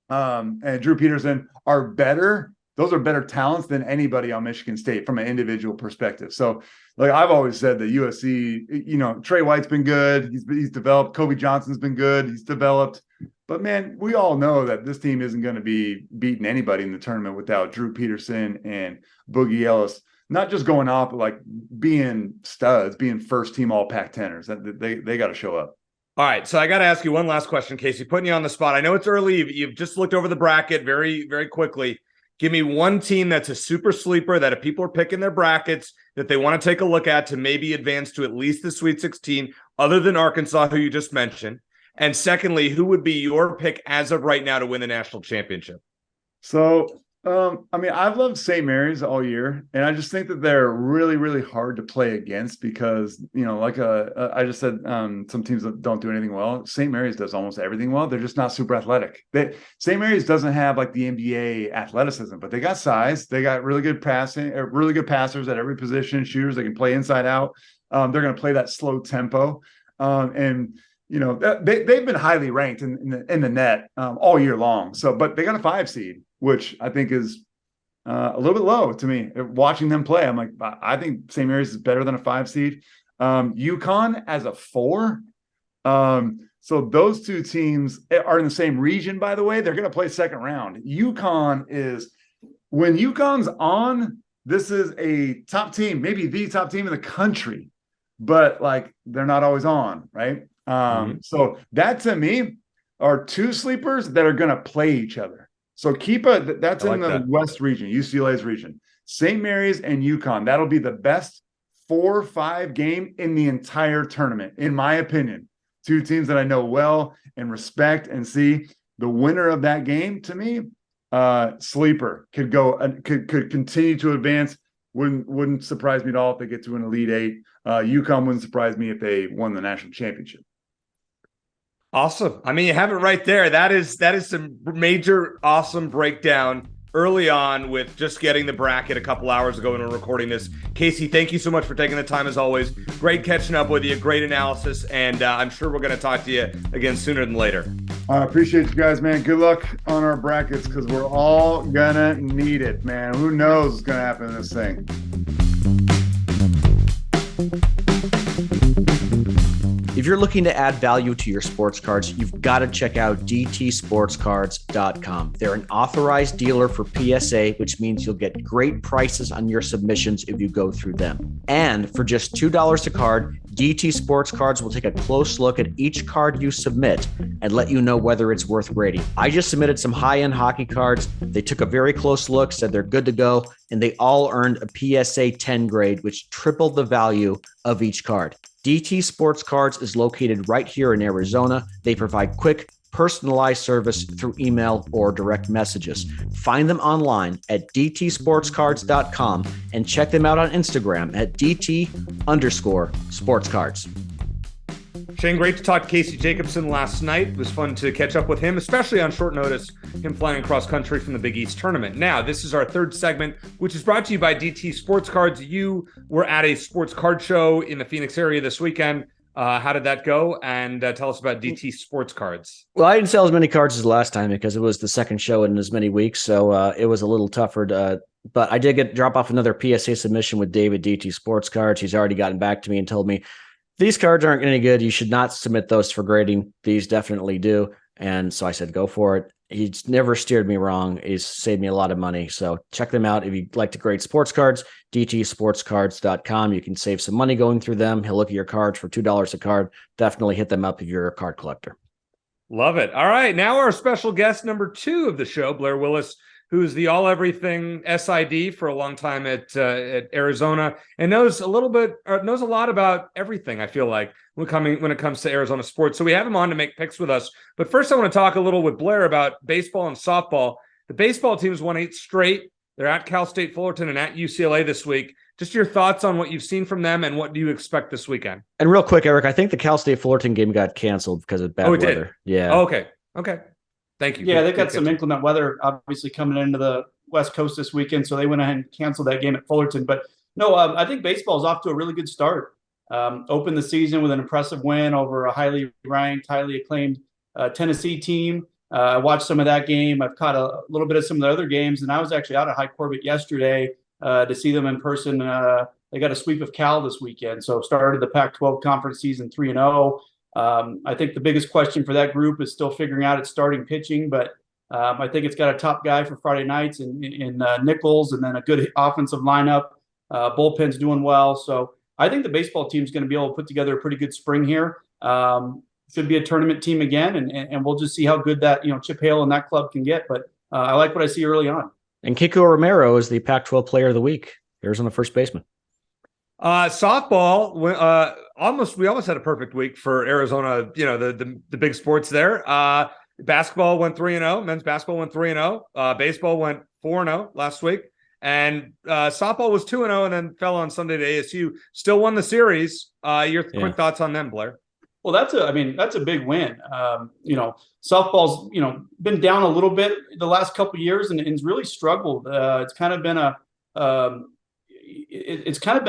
and Drew Peterson are better. Those are better talents than anybody on Michigan State from an individual perspective. So, like I've always said, that USC, Trey White's been good. He's developed. Kobe Johnson's been good. He's developed. But man, we all know that this team isn't going to be beating anybody in the tournament without Drew Peterson and Boogie Ellis. Not just going off, but like being studs, being first team all Pac-10ers. They got to show up. All right. So I got to ask you one last question, Casey, putting you on the spot. I know it's early. You've just looked over the bracket very, very quickly. Give me one team that's a super sleeper that if people are picking their brackets that they want to take a look at to maybe advance to at least the Sweet 16, other than Arkansas, who you just mentioned. And secondly, who would be your pick as of right now to win the national championship? So, I've loved St. Mary's all year, and I just think that they're really, really hard to play against because, I just said, some teams that don't do anything well. St. Mary's does almost everything well. They're just not super athletic. St. Mary's doesn't have like the NBA athleticism, but they got size. They got really good really good passers at every position, shooters. They can play inside out. They're going to play that slow tempo. They've been highly ranked in the net all year long. So, but they got a 5 seed, which I think is a little bit low to me. Watching them play, I'm like, I think St. Mary's is better than a 5 seed. UConn as a 4. So those two teams are in the same region, by the way. They're going to play second round. When UConn's on, this is a top team, maybe the top team in the country, but like they're not always on, right? So that to me are two sleepers that are going to play each other. So that's in the West region, UCLA's region. St. Mary's and UConn, that'll be the best 4-5 game in the entire tournament, in my opinion. Two teams that I know well and respect and see. The winner of that game, to me, sleeper, could continue to advance. Wouldn't surprise me at all if they get to an Elite Eight. UConn wouldn't surprise me if they won the national championship. Awesome. You have it right there. That is some major awesome breakdown early on with just getting the bracket a couple hours ago when we were recording this. Casey, thank you so much for taking the time as always. Great catching up with you. Great analysis. And I'm sure we're going to talk to you again sooner than later. I appreciate you guys, man. Good luck on our brackets because we're all going to need it, man. Who knows what's going to happen in this thing. If you're looking to add value to your sports cards, you've got to check out dtsportscards.com. They're an authorized dealer for PSA, which means you'll get great prices on your submissions if you go through them. And for just $2 a card, DT Sports Cards will take a close look at each card you submit and let you know whether it's worth grading. I just submitted some high-end hockey cards. They took a very close look, said they're good to go, and they all earned a PSA 10 grade, which tripled the value of each card. DT Sports Cards is located right here in Arizona. They provide quick, personalized service through email or direct messages. Find them online at dtsportscards.com and check them out on Instagram at dt_sportscards. Shane, great to talk to Casey Jacobsen last night. It was fun to catch up with him, especially on short notice, him flying across country from the Big East Tournament. Now, this is our third segment, which is brought to you by DT Sports Cards. You were at a sports card show in the Phoenix area this weekend. How did that go? And tell us about DT Sports Cards. Well, I didn't sell as many cards as last time because it was the second show in as many weeks, so it was a little tougher. But I did drop off another PSA submission with David, DT Sports Cards. He's already gotten back to me and told me, these cards aren't any good. You should not submit those for grading. These definitely do. And so I said, go for it. He's never steered me wrong. He's saved me a lot of money. So check them out. If you'd like to grade sports cards, dtsportscards.com. You can save some money going through them. He'll look at your cards for $2 a card. Definitely hit them up if you're a card collector. Love it. All right. Now our special guest number 2 of the show, Blair Willis, who's the all-everything SID for a long time at Arizona, and knows a lot about everything, I feel like, when it comes to Arizona sports. So we have him on to make picks with us. But first, I want to talk a little with Blair about baseball and softball. The baseball team has won 8 straight. They're at Cal State Fullerton and at UCLA this week. Just your thoughts on what you've seen from them and what do you expect this weekend? And real quick, Eric, I think the Cal State Fullerton game got canceled because of bad weather. Did? Yeah. Oh, okay. Thank you. Yeah, they've got some inclement weather, obviously, coming into the West Coast this weekend, so they went ahead and canceled that game at Fullerton. But no, I think baseball is off to a really good start. Opened the season with an impressive win over a highly ranked, highly acclaimed Tennessee team. I watched some of that game. I've caught a little bit of some of the other games, and I was actually out at High Corbett yesterday to see them in person. They got a sweep of Cal this weekend, so started the Pac-12 conference season 3-0. I think the biggest question for that group is still figuring out its starting pitching, but I think it's got a top guy for Friday nights in Nichols, and then a good offensive lineup. Bullpen's doing well. So I think the baseball team's going to be able to put together a pretty good spring here. Should be a tournament team again, and we'll just see how good that Chip Hale and that club can get. But I like what I see early on. And Kiko Romero is the Pac-12 Player of the Week. Arizona first baseman. Softball, we almost had a perfect week for Arizona. The big sports there. Basketball went 3-0. Men's basketball went 3-0. Baseball went 4-0 last week, and softball was 2-0 and then fell on Sunday to ASU. Still won the series. Your quick thoughts on them, Blair? Well, that's a big win. Softball's been down a little bit the last couple of years and it's really struggled. It's kind of been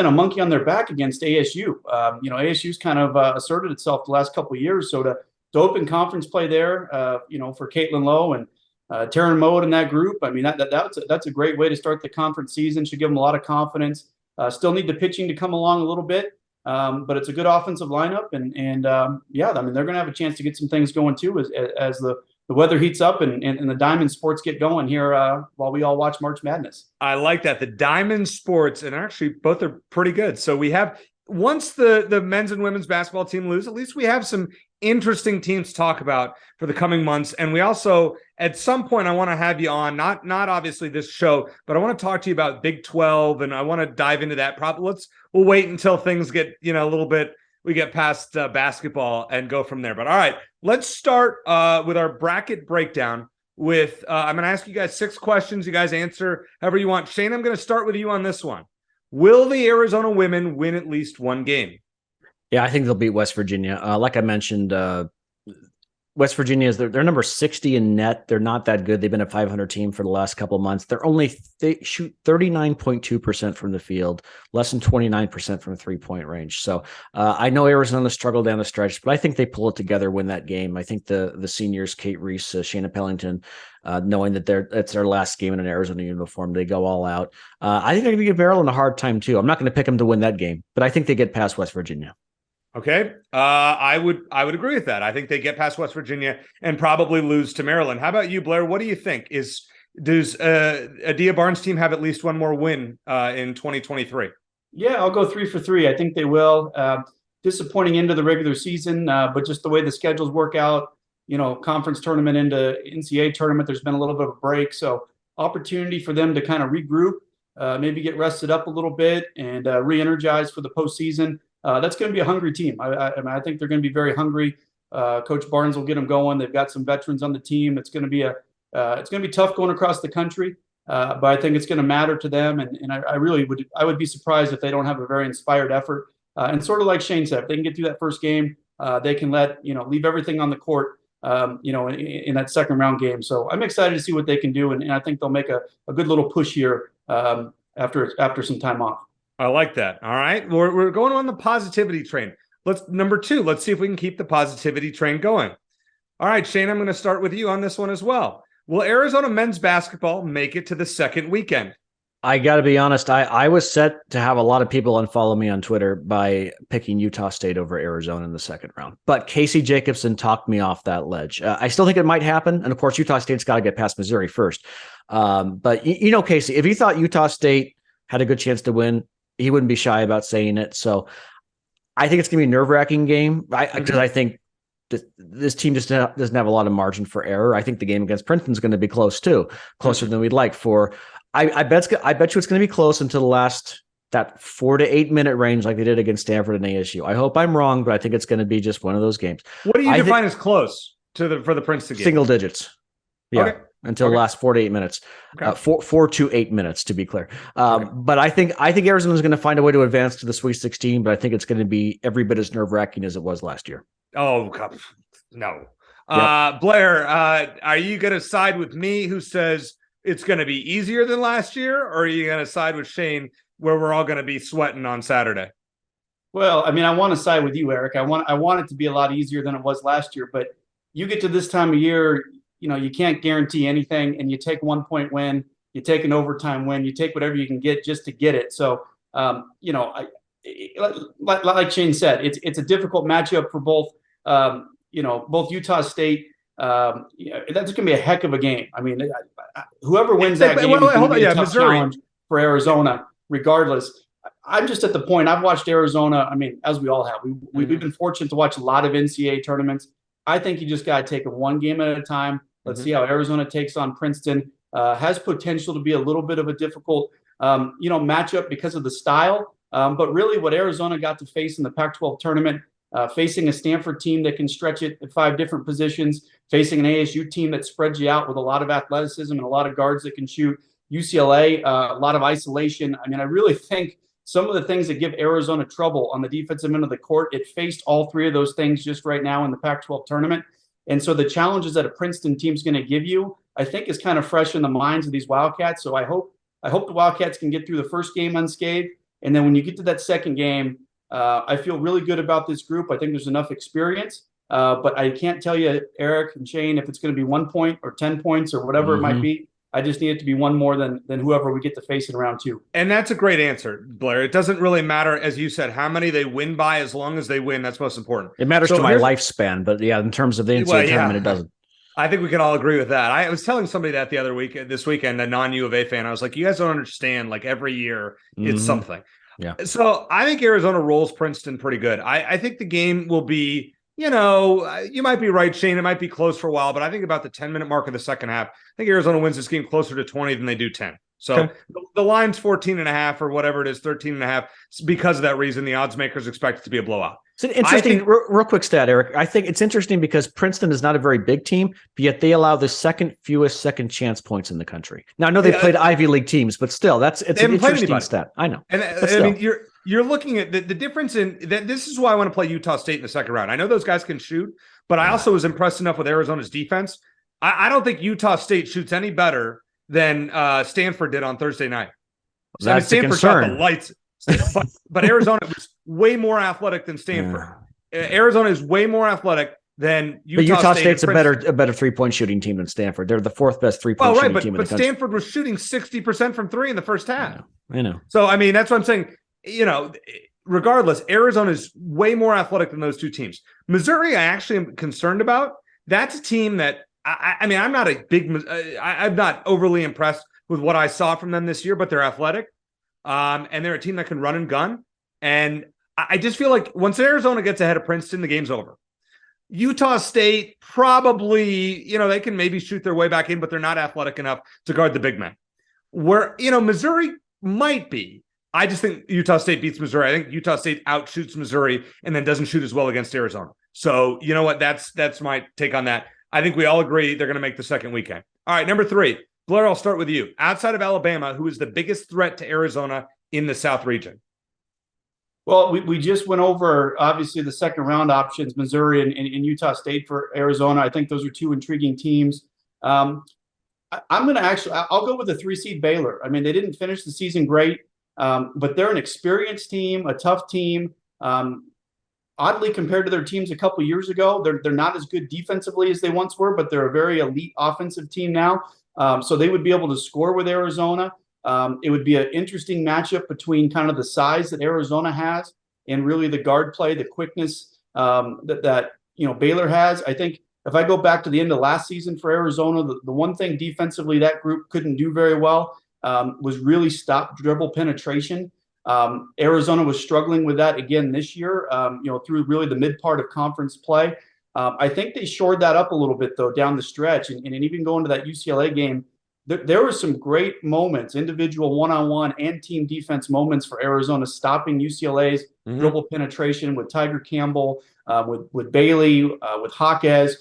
a monkey on their back against ASU. ASU's kind of asserted itself the last couple of years. So to open conference play there, for Caitlin Lowe and Taryn Mode in that group, I mean, that's a great way to start the conference season. Should give them a lot of confidence. Still need the pitching to come along a little bit, but it's a good offensive lineup. And they're going to have a chance to get some things going too as the weather heats up and the diamond sports get going here while we all watch March Madness. I like that. The diamond sports, and actually both are pretty good. So we have, once the men's and women's basketball team lose, at least we have some interesting teams to talk about for the coming months. And we also, at some point, I want to have you on, not obviously this show, but I want to talk to you about Big 12, and I want to dive into that. We'll wait until things get, a little bit, we get past basketball and go from there. But all right, let's start with our bracket breakdown with, I'm going to ask you guys 6 questions. You guys answer however you want. Shane, I'm going to start with you on this one. Will the Arizona women win at least one game? Yeah, I think they'll beat West Virginia. Like I mentioned, West Virginia is they're number 60 in net. They're not that good. They've been a 500 team for the last couple of months. They shoot 39.2% from the field, less than 29% from 3-point range. So I know Arizona struggled down the stretch, but I think they pull it together, win that game. I think the seniors, Kate Reese, Shayna Pellington, knowing that it's their last game in an Arizona uniform, they go all out. I think they're going to give Maryland a hard time too. I'm not going to pick them to win that game, but I think they get past West Virginia. Okay. I would agree with that. I think they get past West Virginia and probably lose to Maryland. How about you, Blair? What do you think? Does Adia Barnes' team have at least one more win in 2023? Yeah, I'll go 3 for 3. I think they will. Disappointing into the regular season, but just the way the schedules work out, conference tournament into NCAA tournament, there's been a little bit of a break. So opportunity for them to kind of regroup, maybe get rested up a little bit and re-energize for the postseason. That's going to be a hungry team. I think they're going to be very hungry. Coach Barnes will get them going. They've got some veterans on the team. It's going to be tough going across the country, but I think it's going to matter to them. And I would be surprised if they don't have a very inspired effort. And sort of like Shane said, if they can get through that first game, they can leave everything on the court, in that second round game. So I'm excited to see what they can do. And I think they'll make a good little push here after some time off. I like that. All right. We're going on the positivity train. Number 2, let's see if we can keep the positivity train going. All right, Shane, I'm going to start with you on this one as well. Will Arizona men's basketball make it to the second weekend? I got to be honest. I was set to have a lot of people unfollow me on Twitter by picking Utah State over Arizona in the second round. But Casey Jacobsen talked me off that ledge. I still think it might happen. And of course, Utah State's got to get past Missouri first. But Casey, if he thought Utah State had a good chance to win, he wouldn't be shy about saying it. So I think it's going to be a nerve-wracking game because I think this team just doesn't have a lot of margin for error. I think the game against Princeton is going to be close too, closer than we'd like for. I bet you it's going to be close until the last that 4 to 8 minute range, like they did against Stanford and ASU. I hope I'm wrong, but I think it's going to be just one of those games. What do you define as close for the Princeton game? Single digits. Yeah. Okay. Until the last 4 to 8 minutes, okay. 4 to 8 minutes to be clear. But I think Arizona is going to find a way to advance to the Sweet 16, but I think it's going to be every bit as nerve-wracking as it was last year. Oh, God. No. Yep. Blair, are you going to side with me who says it's going to be easier than last year, or are you going to side with Shane where we're all going to be sweating on Saturday? Well, I mean, I want to side with you, Eric. I want it to be a lot easier than it was last year, but you get to this time of year, you can't guarantee anything, and you take 1 point win, you take an overtime win, you take whatever you can get just to get it. So, like Shane said, it's a difficult matchup for both Utah State. That's going to be a heck of a game. I mean, whoever wins that game is going to be a tough challenge for Arizona, regardless. I'm just at the point. I've watched Arizona. I mean, as we all have, we've been fortunate to watch a lot of NCAA tournaments. I think you just got to take it one game at a time. Let's see how Arizona takes on Princeton. Has potential to be a little bit of a difficult, matchup because of the style. But really what Arizona got to face in the Pac-12 tournament, facing a Stanford team that can stretch it at 5 different positions, facing an ASU team that spreads you out with a lot of athleticism and a lot of guards that can shoot, UCLA, a lot of isolation. I mean, I really think some of the things that give Arizona trouble on the defensive end of the court, it faced all 3 of those things just right now in the Pac-12 tournament. And so the challenges that a Princeton team's going to give you, I think, is kind of fresh in the minds of these Wildcats. So I hope the Wildcats can get through the first game unscathed. And then when you get to that second game, I feel really good about this group. I think there's enough experience. But I can't tell you, Eric and Shane, if it's going to be 1 point or 10 points or whatever it might be. I just need it to be one more than whoever we get to face in round 2. And that's a great answer, Blair. It doesn't really matter, as you said, how many they win by, as long as they win. That's most important. It matters to my lifespan, but yeah, in terms of the NCAA tournament, it doesn't. I think we can all agree with that. I was telling somebody that this weekend, a non-U of A fan. I was like, you guys don't understand. Like every year, it's something. Yeah. So I think Arizona rolls Princeton pretty good. I think the game will be, you might be right, Shane. It might be close for a while, but I think about the 10-minute mark of the second half, I think Arizona wins this game closer to 20 than they do 10. So the line's 14.5 or whatever it is, 13.5. Because of that reason, the odds makers expect it to be a blowout. It's an interesting, real quick stat, Eric. I think it's interesting because Princeton is not a very big team, but yet they allow the second fewest second chance points in the country. Now, I know they played Ivy League teams, but still, it's an interesting stat. I know. And I mean, you're looking at the difference in that. This is why I want to play Utah State in the second round. I know those guys can shoot, but I also was impressed enough with Arizona's defense. I don't think Utah State shoots any better than Stanford did on Thursday night. That's Stanford shot the lights, but Arizona was way more athletic than Stanford. Yeah. Arizona is way more athletic than Utah State. But Utah State's a better 3-point shooting team than Stanford. They're the 4th best 3-point shooting team in the country. But Stanford was shooting 60% from 3 in the first half. I know. So, I mean, that's what I'm saying. Regardless, Arizona is way more athletic than those two teams. Missouri, I actually am concerned about. That's a team that, I'm not overly impressed with what I saw from them this year, but they're athletic. And they're a team that can run and gun. And I just feel like once Arizona gets ahead of Princeton, the game's over. Utah State probably, they can maybe shoot their way back in, but they're not athletic enough to guard the big men. Where, Missouri might be. I just think Utah State beats Missouri. I think Utah State outshoots Missouri and then doesn't shoot as well against Arizona. So you know what? That's my take on that. I think we all agree they're going to make the second weekend. All right, number 3. Blair, I'll start with you. Outside of Alabama, who is the biggest threat to Arizona in the South region? Well, we just went over, obviously, the second round options, Missouri and Utah State for Arizona. I think those are 2 intriguing teams. I'm going to I'll go with the 3 seed Baylor. I mean, they didn't finish the season great, but they're an experienced team, a tough team. Oddly, compared to their teams a couple years ago, they're not as good defensively as they once were, but they're a very elite offensive team now. So they would be able to score with Arizona. It would be an interesting matchup between kind of the size that Arizona has and really the guard play, the quickness that Baylor has. I think if I go back to the end of last season for Arizona, the one thing defensively that group couldn't do very well was really stop dribble penetration. Arizona was struggling with that again this year, through really the mid part of conference play. I think they shored that up a little bit, though, down the stretch. And even going to that UCLA game, there were some great moments, individual one-on-one and team defense moments for Arizona, stopping UCLA's dribble penetration with Tiger Campbell, with Bailey, with Jaquez.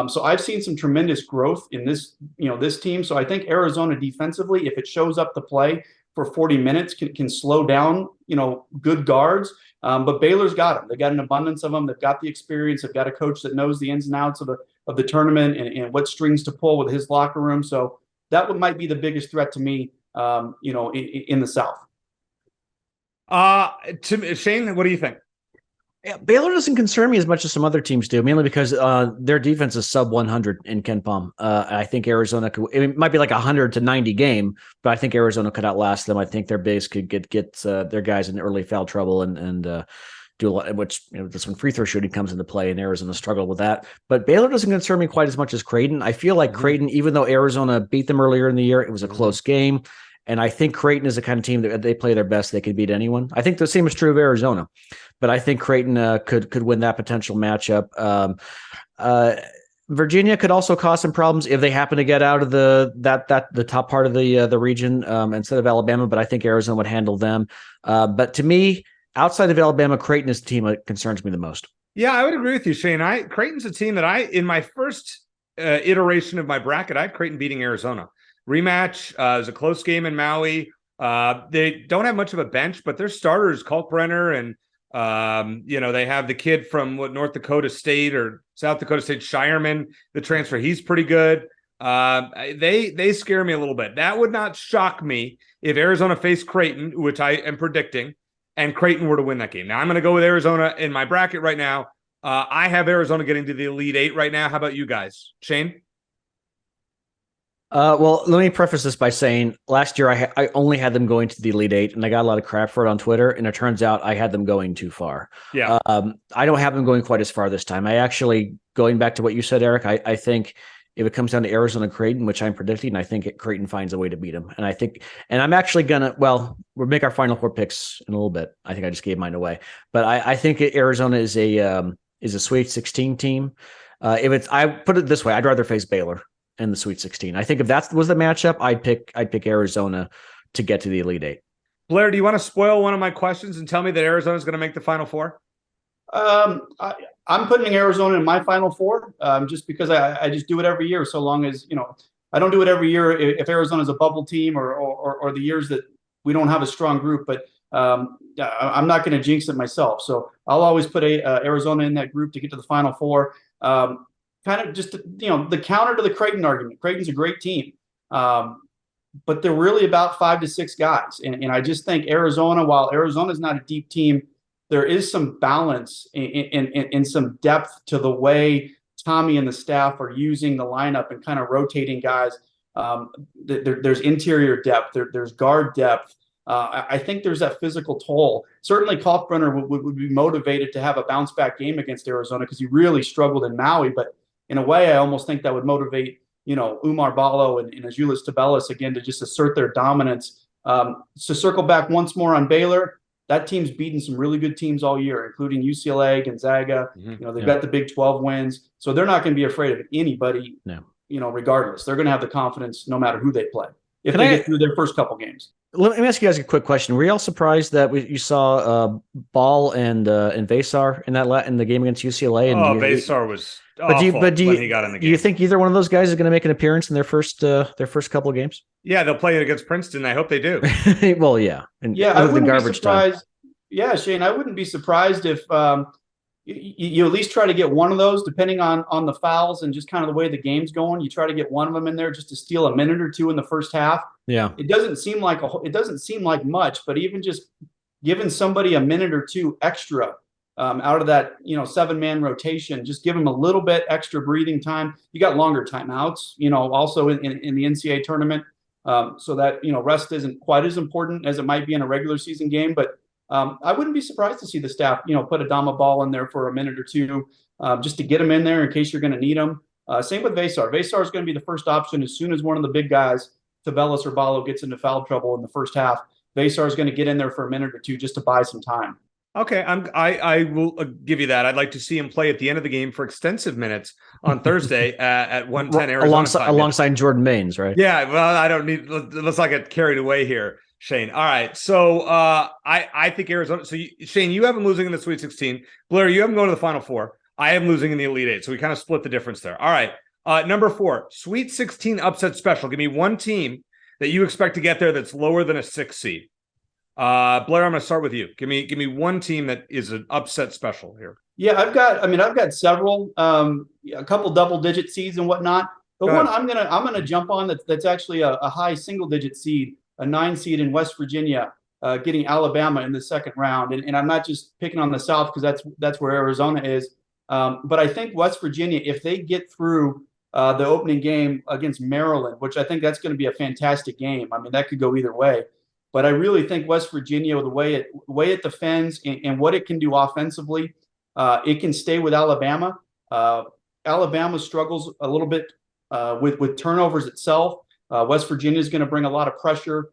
So I've seen some tremendous growth in this team. So I think Arizona defensively, if it shows up to play for 40 minutes, can slow down, good guards. But Baylor's got them. They got an abundance of them. They've got the experience. They've got a coach that knows the ins and outs of the tournament and what strings to pull with his locker room. So that might be the biggest threat to me, in the South. Shane, what do you think? Yeah, Baylor doesn't concern me as much as some other teams do, mainly because their defense is sub 100 in Ken Palm. I think Arizona it might be like 100 to 90 game, but I think Arizona could outlast them. I think their base could get their guys in early foul trouble and do a lot, which that's when free throw shooting comes into play, and Arizona struggled with that. But Baylor doesn't concern me quite as much as Creighton. I feel like Creighton, even though Arizona beat them earlier in the year, it was a close game. And I think Creighton is the kind of team that they play their best, they could beat anyone. I think the same is true of Arizona, but I think Creighton could win that potential matchup. Virginia could also cause some problems if they happen to get out of the top part of the region instead of Alabama, but I think Arizona would handle them. But to me, outside of Alabama, Creighton is the team that concerns me the most. Yeah, I would agree with you, Shane. Creighton's a team that in my first iteration of my bracket, I had Creighton beating Arizona. Rematch. It was a close game in Maui. They don't have much of a bench, but their starters, Kalkbrenner, and they have the kid from North Dakota State or South Dakota State, Shireman, the transfer. He's pretty good. They scare me a little bit. That would not shock me if Arizona faced Creighton, which I am predicting, and Creighton were to win that game. Now I'm going to go with Arizona in my bracket right now. I have Arizona getting to the Elite Eight right now. How about you guys? Shane? Well, let me preface this by saying last year I only had them going to the Elite Eight, and I got a lot of crap for it on Twitter, and it turns out I had them going too far. Yeah. I don't have them going quite as far this time. I actually, going back to what you said, Eric, I think if it comes down to Arizona Creighton, which I'm predicting, I think Creighton finds a way to beat them. And I'm actually we'll make our final 4 picks in a little bit. I think I just gave mine away, but I think Arizona is a Sweet 16 team. I put it this way, I'd rather face Baylor in the Sweet 16. I think if that was the matchup, I'd pick Arizona to get to the Elite Eight. Blair, do you want to spoil one of my questions and tell me that Arizona is going to make the Final Four? I'm putting Arizona in my Final Four just because I just do it every year. So long as I don't do it every year if Arizona is a bubble team or the years that we don't have a strong group. But I'm not going to jinx it myself. So I'll always put Arizona in that group to get to the Final Four. Kind of just, the counter to the Creighton argument. Creighton's a great team, but they're really about 5 to 6 guys. And I just think Arizona, while Arizona's not a deep team, there is some balance and some depth to the way Tommy and the staff are using the lineup and kind of rotating guys. There's interior depth. There's guard depth. I think there's that physical toll. Certainly Kalkbrenner would be motivated to have a bounce back game against Arizona because he really struggled in Maui, but in a way, I almost think that would motivate, Umar Ballo and Azulis Tubelis again to just assert their dominance. To circle back once more on Baylor, that team's beaten some really good teams all year, including UCLA, Gonzaga. They've got the Big 12 wins, so they're not going to be afraid of anybody. No. Regardless, they're going to have the confidence no matter who they play if they get through their first couple games. Let me ask you guys a quick question. Were you all surprised that you saw Ball and Vasar in the game against UCLA? And Vasar was awful when he got in the game. Do you think either one of those guys is going to make an appearance in their first couple of games? Yeah, they'll play it against Princeton. I hope they do. Well, yeah. And I wouldn't be surprised. Yeah, Shane, I wouldn't be surprised if you at least try to get one of those, depending on the fouls and just kind of the way the game's going. You try to get one of them in there just to steal a minute or two in the first half. Yeah, it doesn't seem like much, but even just giving somebody a minute or two extra out of that 7-man rotation, just give them a little bit extra breathing time. You got longer timeouts, also in the NCAA tournament, so that rest isn't quite as important as it might be in a regular season game, but. I wouldn't be surprised to see the staff, put Adama Ball in there for a minute or two, just to get him in there in case you're going to need him. Same with Vasar. Vasar is going to be the first option as soon as one of the big guys, Tavelis or Ballo, gets into foul trouble in the first half. Vasar is going to get in there for a minute or two just to buy some time. Okay, I will give you that. I'd like to see him play at the end of the game for extensive minutes on Thursday at 1:10 Arizona alongside Jordan Maines, right? Yeah, well, I don't need. Let's not get carried away here, Shane. All right, so I think Arizona. So Shane, you have them losing in the Sweet 16. Blair, you have them going to the Final Four. I have them losing in the Elite Eight. So we kind of split the difference there. All right, number 4, Sweet 16 upset special. Give me one team that you expect to get there that's lower than a 6 seed. Blair, I'm going to start with you. Give me one team that is an upset special here. Yeah, I've got several, a couple double-digit seeds and whatnot. The one I'm gonna jump on that's actually a high single-digit seed, a 9 seed in West Virginia, getting Alabama in the second round. And I'm not just picking on the South because that's where Arizona is. But I think West Virginia, if they get through the opening game against Maryland, which I think that's going to be a fantastic game. I mean, that could go either way. But I really think West Virginia, the way it defends and what it can do offensively, it can stay with Alabama. Alabama struggles a little bit with turnovers itself. West Virginia is going to bring a lot of pressure,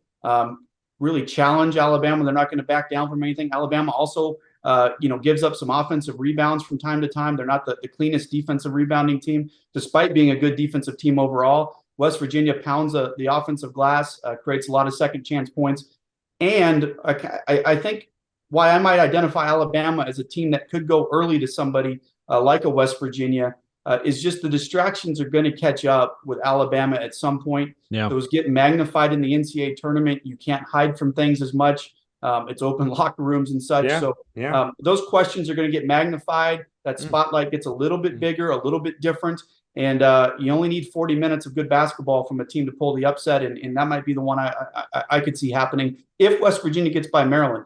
really challenge Alabama. They're not going to back down from anything. Alabama also, gives up some offensive rebounds from time to time. They're not the cleanest defensive rebounding team, despite being a good defensive team overall. West Virginia pounds the offensive glass, creates a lot of second chance points. And I think why I might identify Alabama as a team that could go early to somebody like a West Virginia is just the distractions are going to catch up with Alabama at some point. Yeah. Those get magnified in the NCAA tournament. You can't hide from things as much. It's open locker rooms and such. Yeah. Those questions are going to get magnified. That spotlight gets a little bit bigger, a little bit different. And you only need 40 minutes of good basketball from a team to pull the upset. And that might be the one I could see happening if West Virginia gets by Maryland.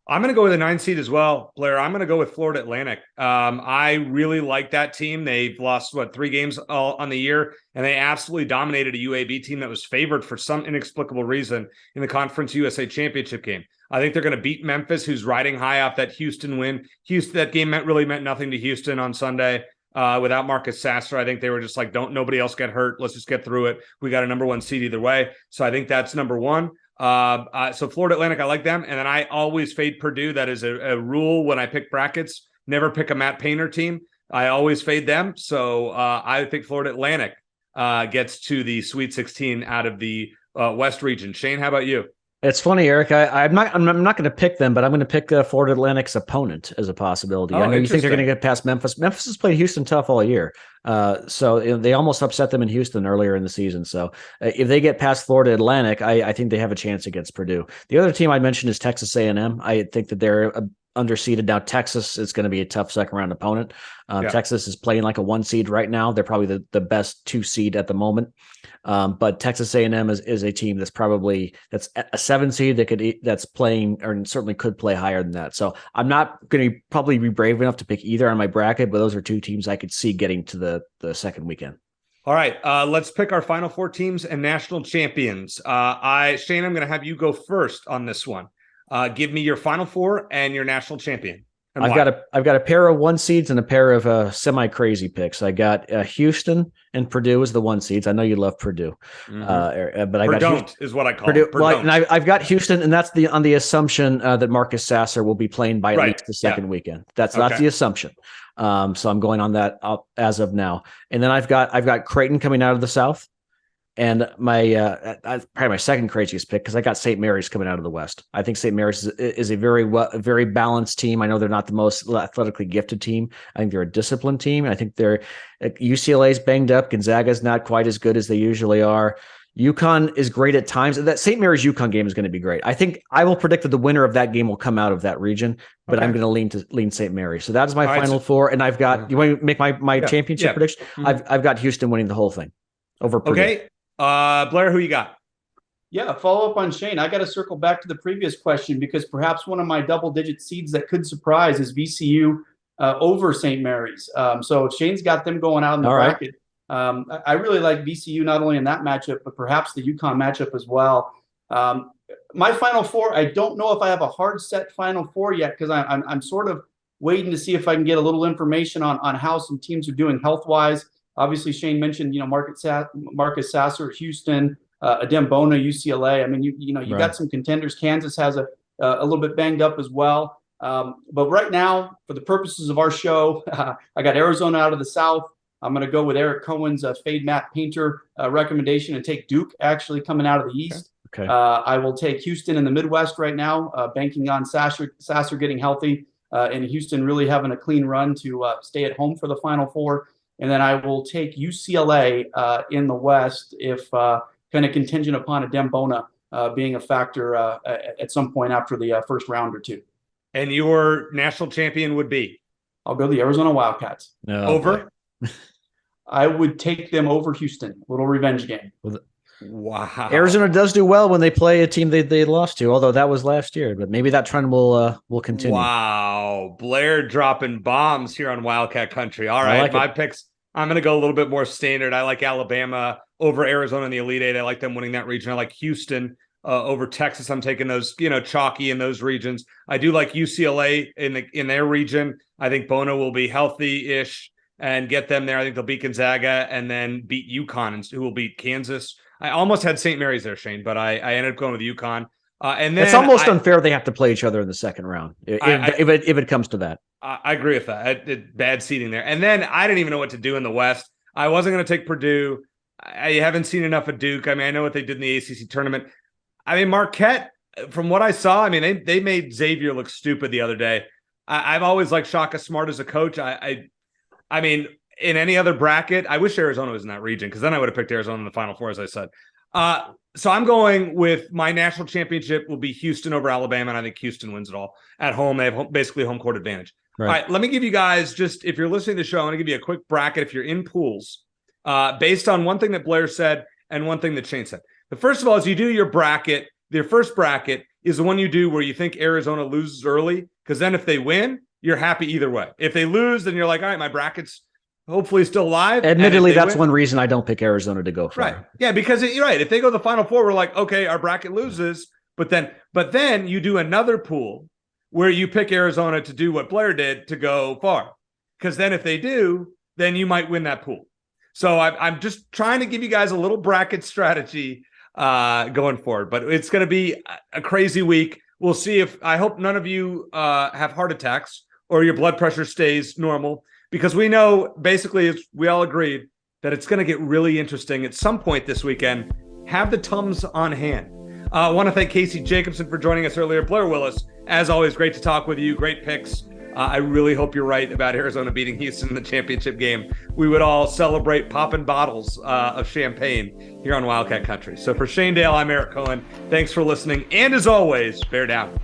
I'm going to go with a 9 seed as well, Blair. I'm going to go with Florida Atlantic. I really like that team. They've lost, 3 games on the year, and they absolutely dominated a UAB team that was favored for some inexplicable reason in the Conference USA Championship game. I think they're going to beat Memphis, who's riding high off that Houston win. That game really meant nothing to Houston on Sunday. Without Marcus Sasser, I think they were just like, nobody else get hurt. Let's just get through it. We got a number 1 seed either way. So I think that's number 1. So Florida Atlantic, I like them. And then I always fade Purdue. That is a rule when I pick brackets. Never pick a Matt Painter team. I always fade them. So I think Florida Atlantic gets to the Sweet 16 out of the West region. Shane, how about you? It's funny, Eric. I'm not going to pick them, but I'm going to pick Florida Atlantic's opponent as a possibility. I know you think they're going to get past Memphis. Memphis has played Houston tough all year, so they almost upset them in Houston earlier in the season. So if they get past Florida Atlantic, I think they have a chance against Purdue. The other team I mentioned is Texas A&M. I think that they're underseeded. Now Texas is going to be a tough second round opponent. Texas is playing like a 1 seed right now. They're probably the best 2 seed at the moment. But Texas A&M is a team that's a 7 seed that's playing, or certainly could play higher than that. So I'm not going to probably be brave enough to pick either on my bracket, but those are 2 teams I could see getting to the second weekend. All right, let's pick our Final Four teams and national champions. Shane, I'm going to have you go first on this one. Give me your Final Four and your national champion. I've got a pair of 1 seeds and a pair of semi-crazy picks. I got Houston and Purdue as the 1 seeds. I know you love Purdue, but I got Houston is what I call Purdue. Purdue. Well, and I've got Houston, and that's on the assumption that Marcus Sasser will be playing by at least the second weekend. That's the assumption. So I'm going on that as of now. And then I've got Creighton coming out of the South, And my probably my second craziest pick, because I got St. Mary's coming out of the West. I think St. Mary's is a very balanced team. I know they're not the most athletically gifted team. I think they're a disciplined team. I think UCLA's banged up. Gonzaga's not quite as good as they usually are. UConn is great at times. That St. Mary's UConn game is going to be great. I think I will predict that the winner of that game will come out of that region, but I'm going to lean St. Mary's. So that's my final four. And I've got, you want to make my championship prediction? Mm-hmm. I've got Houston winning the whole thing over Purdue. Okay. Blair, who you got? Yeah, follow up on Shane. I got to circle back to the previous question, because perhaps one of my double-digit seeds that could surprise is VCU over St. Mary's. So Shane's got them going out in the bracket. I really like VCU not only in that matchup, but perhaps the UConn matchup as well. My final four, I don't know if I have a hard set final four yet, because I'm sort of waiting to see if I can get a little information on how some teams are doing health-wise. Obviously, Shane mentioned, Marcus Sasser, Houston, Adem Bona, UCLA. I mean, you got some contenders. Kansas has a little bit banged up as well. But right now, for the purposes of our show, I got Arizona out of the South. I'm going to go with Eric Cohen's fade Matt Painter recommendation and take Duke actually coming out of the East. Okay. I will take Houston in the Midwest right now, banking on Sasser getting healthy and Houston really having a clean run to stay at home for the Final Four. And then I will take UCLA in the West if kind of contingent upon Adem Bona being a factor at some point after the first round or two. And your national champion would be? I'll go the Arizona Wildcats. Over? I would take them over Houston. A little revenge game. Wow. Arizona does do well when they play a team they lost to, although that was last year. But maybe that trend will continue. Wow. Blair dropping bombs here on Wildcat Country. All right, my picks. I'm going to go a little bit more standard. I like Alabama over Arizona in the Elite Eight. I like them winning that region. I like Houston over Texas. I'm taking those, chalky in those regions. I do like UCLA in their region. I think Bono will be healthy-ish and get them there. I think they'll beat Gonzaga and then beat UConn, who will beat Kansas. I almost had St. Mary's there, Shane, but I ended up going with UConn. And then it's almost unfair they have to play each other in the second round if it comes to that. I agree with that. Bad seeding there. And then I didn't even know what to do in the West. I wasn't going to take Purdue. I haven't seen enough of Duke. I mean, I know what they did in the ACC tournament. I mean, Marquette, from what I saw, I mean, they made Xavier look stupid the other day. I've always liked Shaka Smart as a coach. I mean, in any other bracket, I wish Arizona was in that region, because then I would have picked Arizona in the Final Four, as I said. So I'm going with my national championship will be Houston over Alabama, and I think Houston wins it all. At home, they have basically home court advantage. Right. All right, let me give you guys, just if you're listening to the show, I want to give you a quick bracket if you're in pools, based on one thing that Blair said and one thing that Shane said. The first of all is you do your bracket. Your first bracket is the one you do where you think Arizona loses early, because then if they win, you're happy either way. If they lose, then you're like, all right, my bracket's hopefully still live. Admittedly, that's one reason I don't pick Arizona to go for. Right. Yeah, because you're right. If they go to the Final Four, we're like, okay, our bracket loses. But then you do another pool where you pick Arizona to do what Blair did, to go far. Because then if they do, then you might win that pool. So I'm just trying to give you guys a little bracket strategy going forward. But it's going to be a crazy week. We'll see I hope none of you have heart attacks or your blood pressure stays normal. Because we know, basically, we all agreed that it's going to get really interesting at some point this weekend. Have the Tums on hand. I want to thank Casey Jacobsen for joining us earlier. Blair Willis, as always, great to talk with you. Great picks. I really hope you're right about Arizona beating Houston in the championship game. We would all celebrate popping bottles of champagne here on Wildcat Country. So for Shane Dale, I'm Eric Cohen. Thanks for listening. And as always, bear down.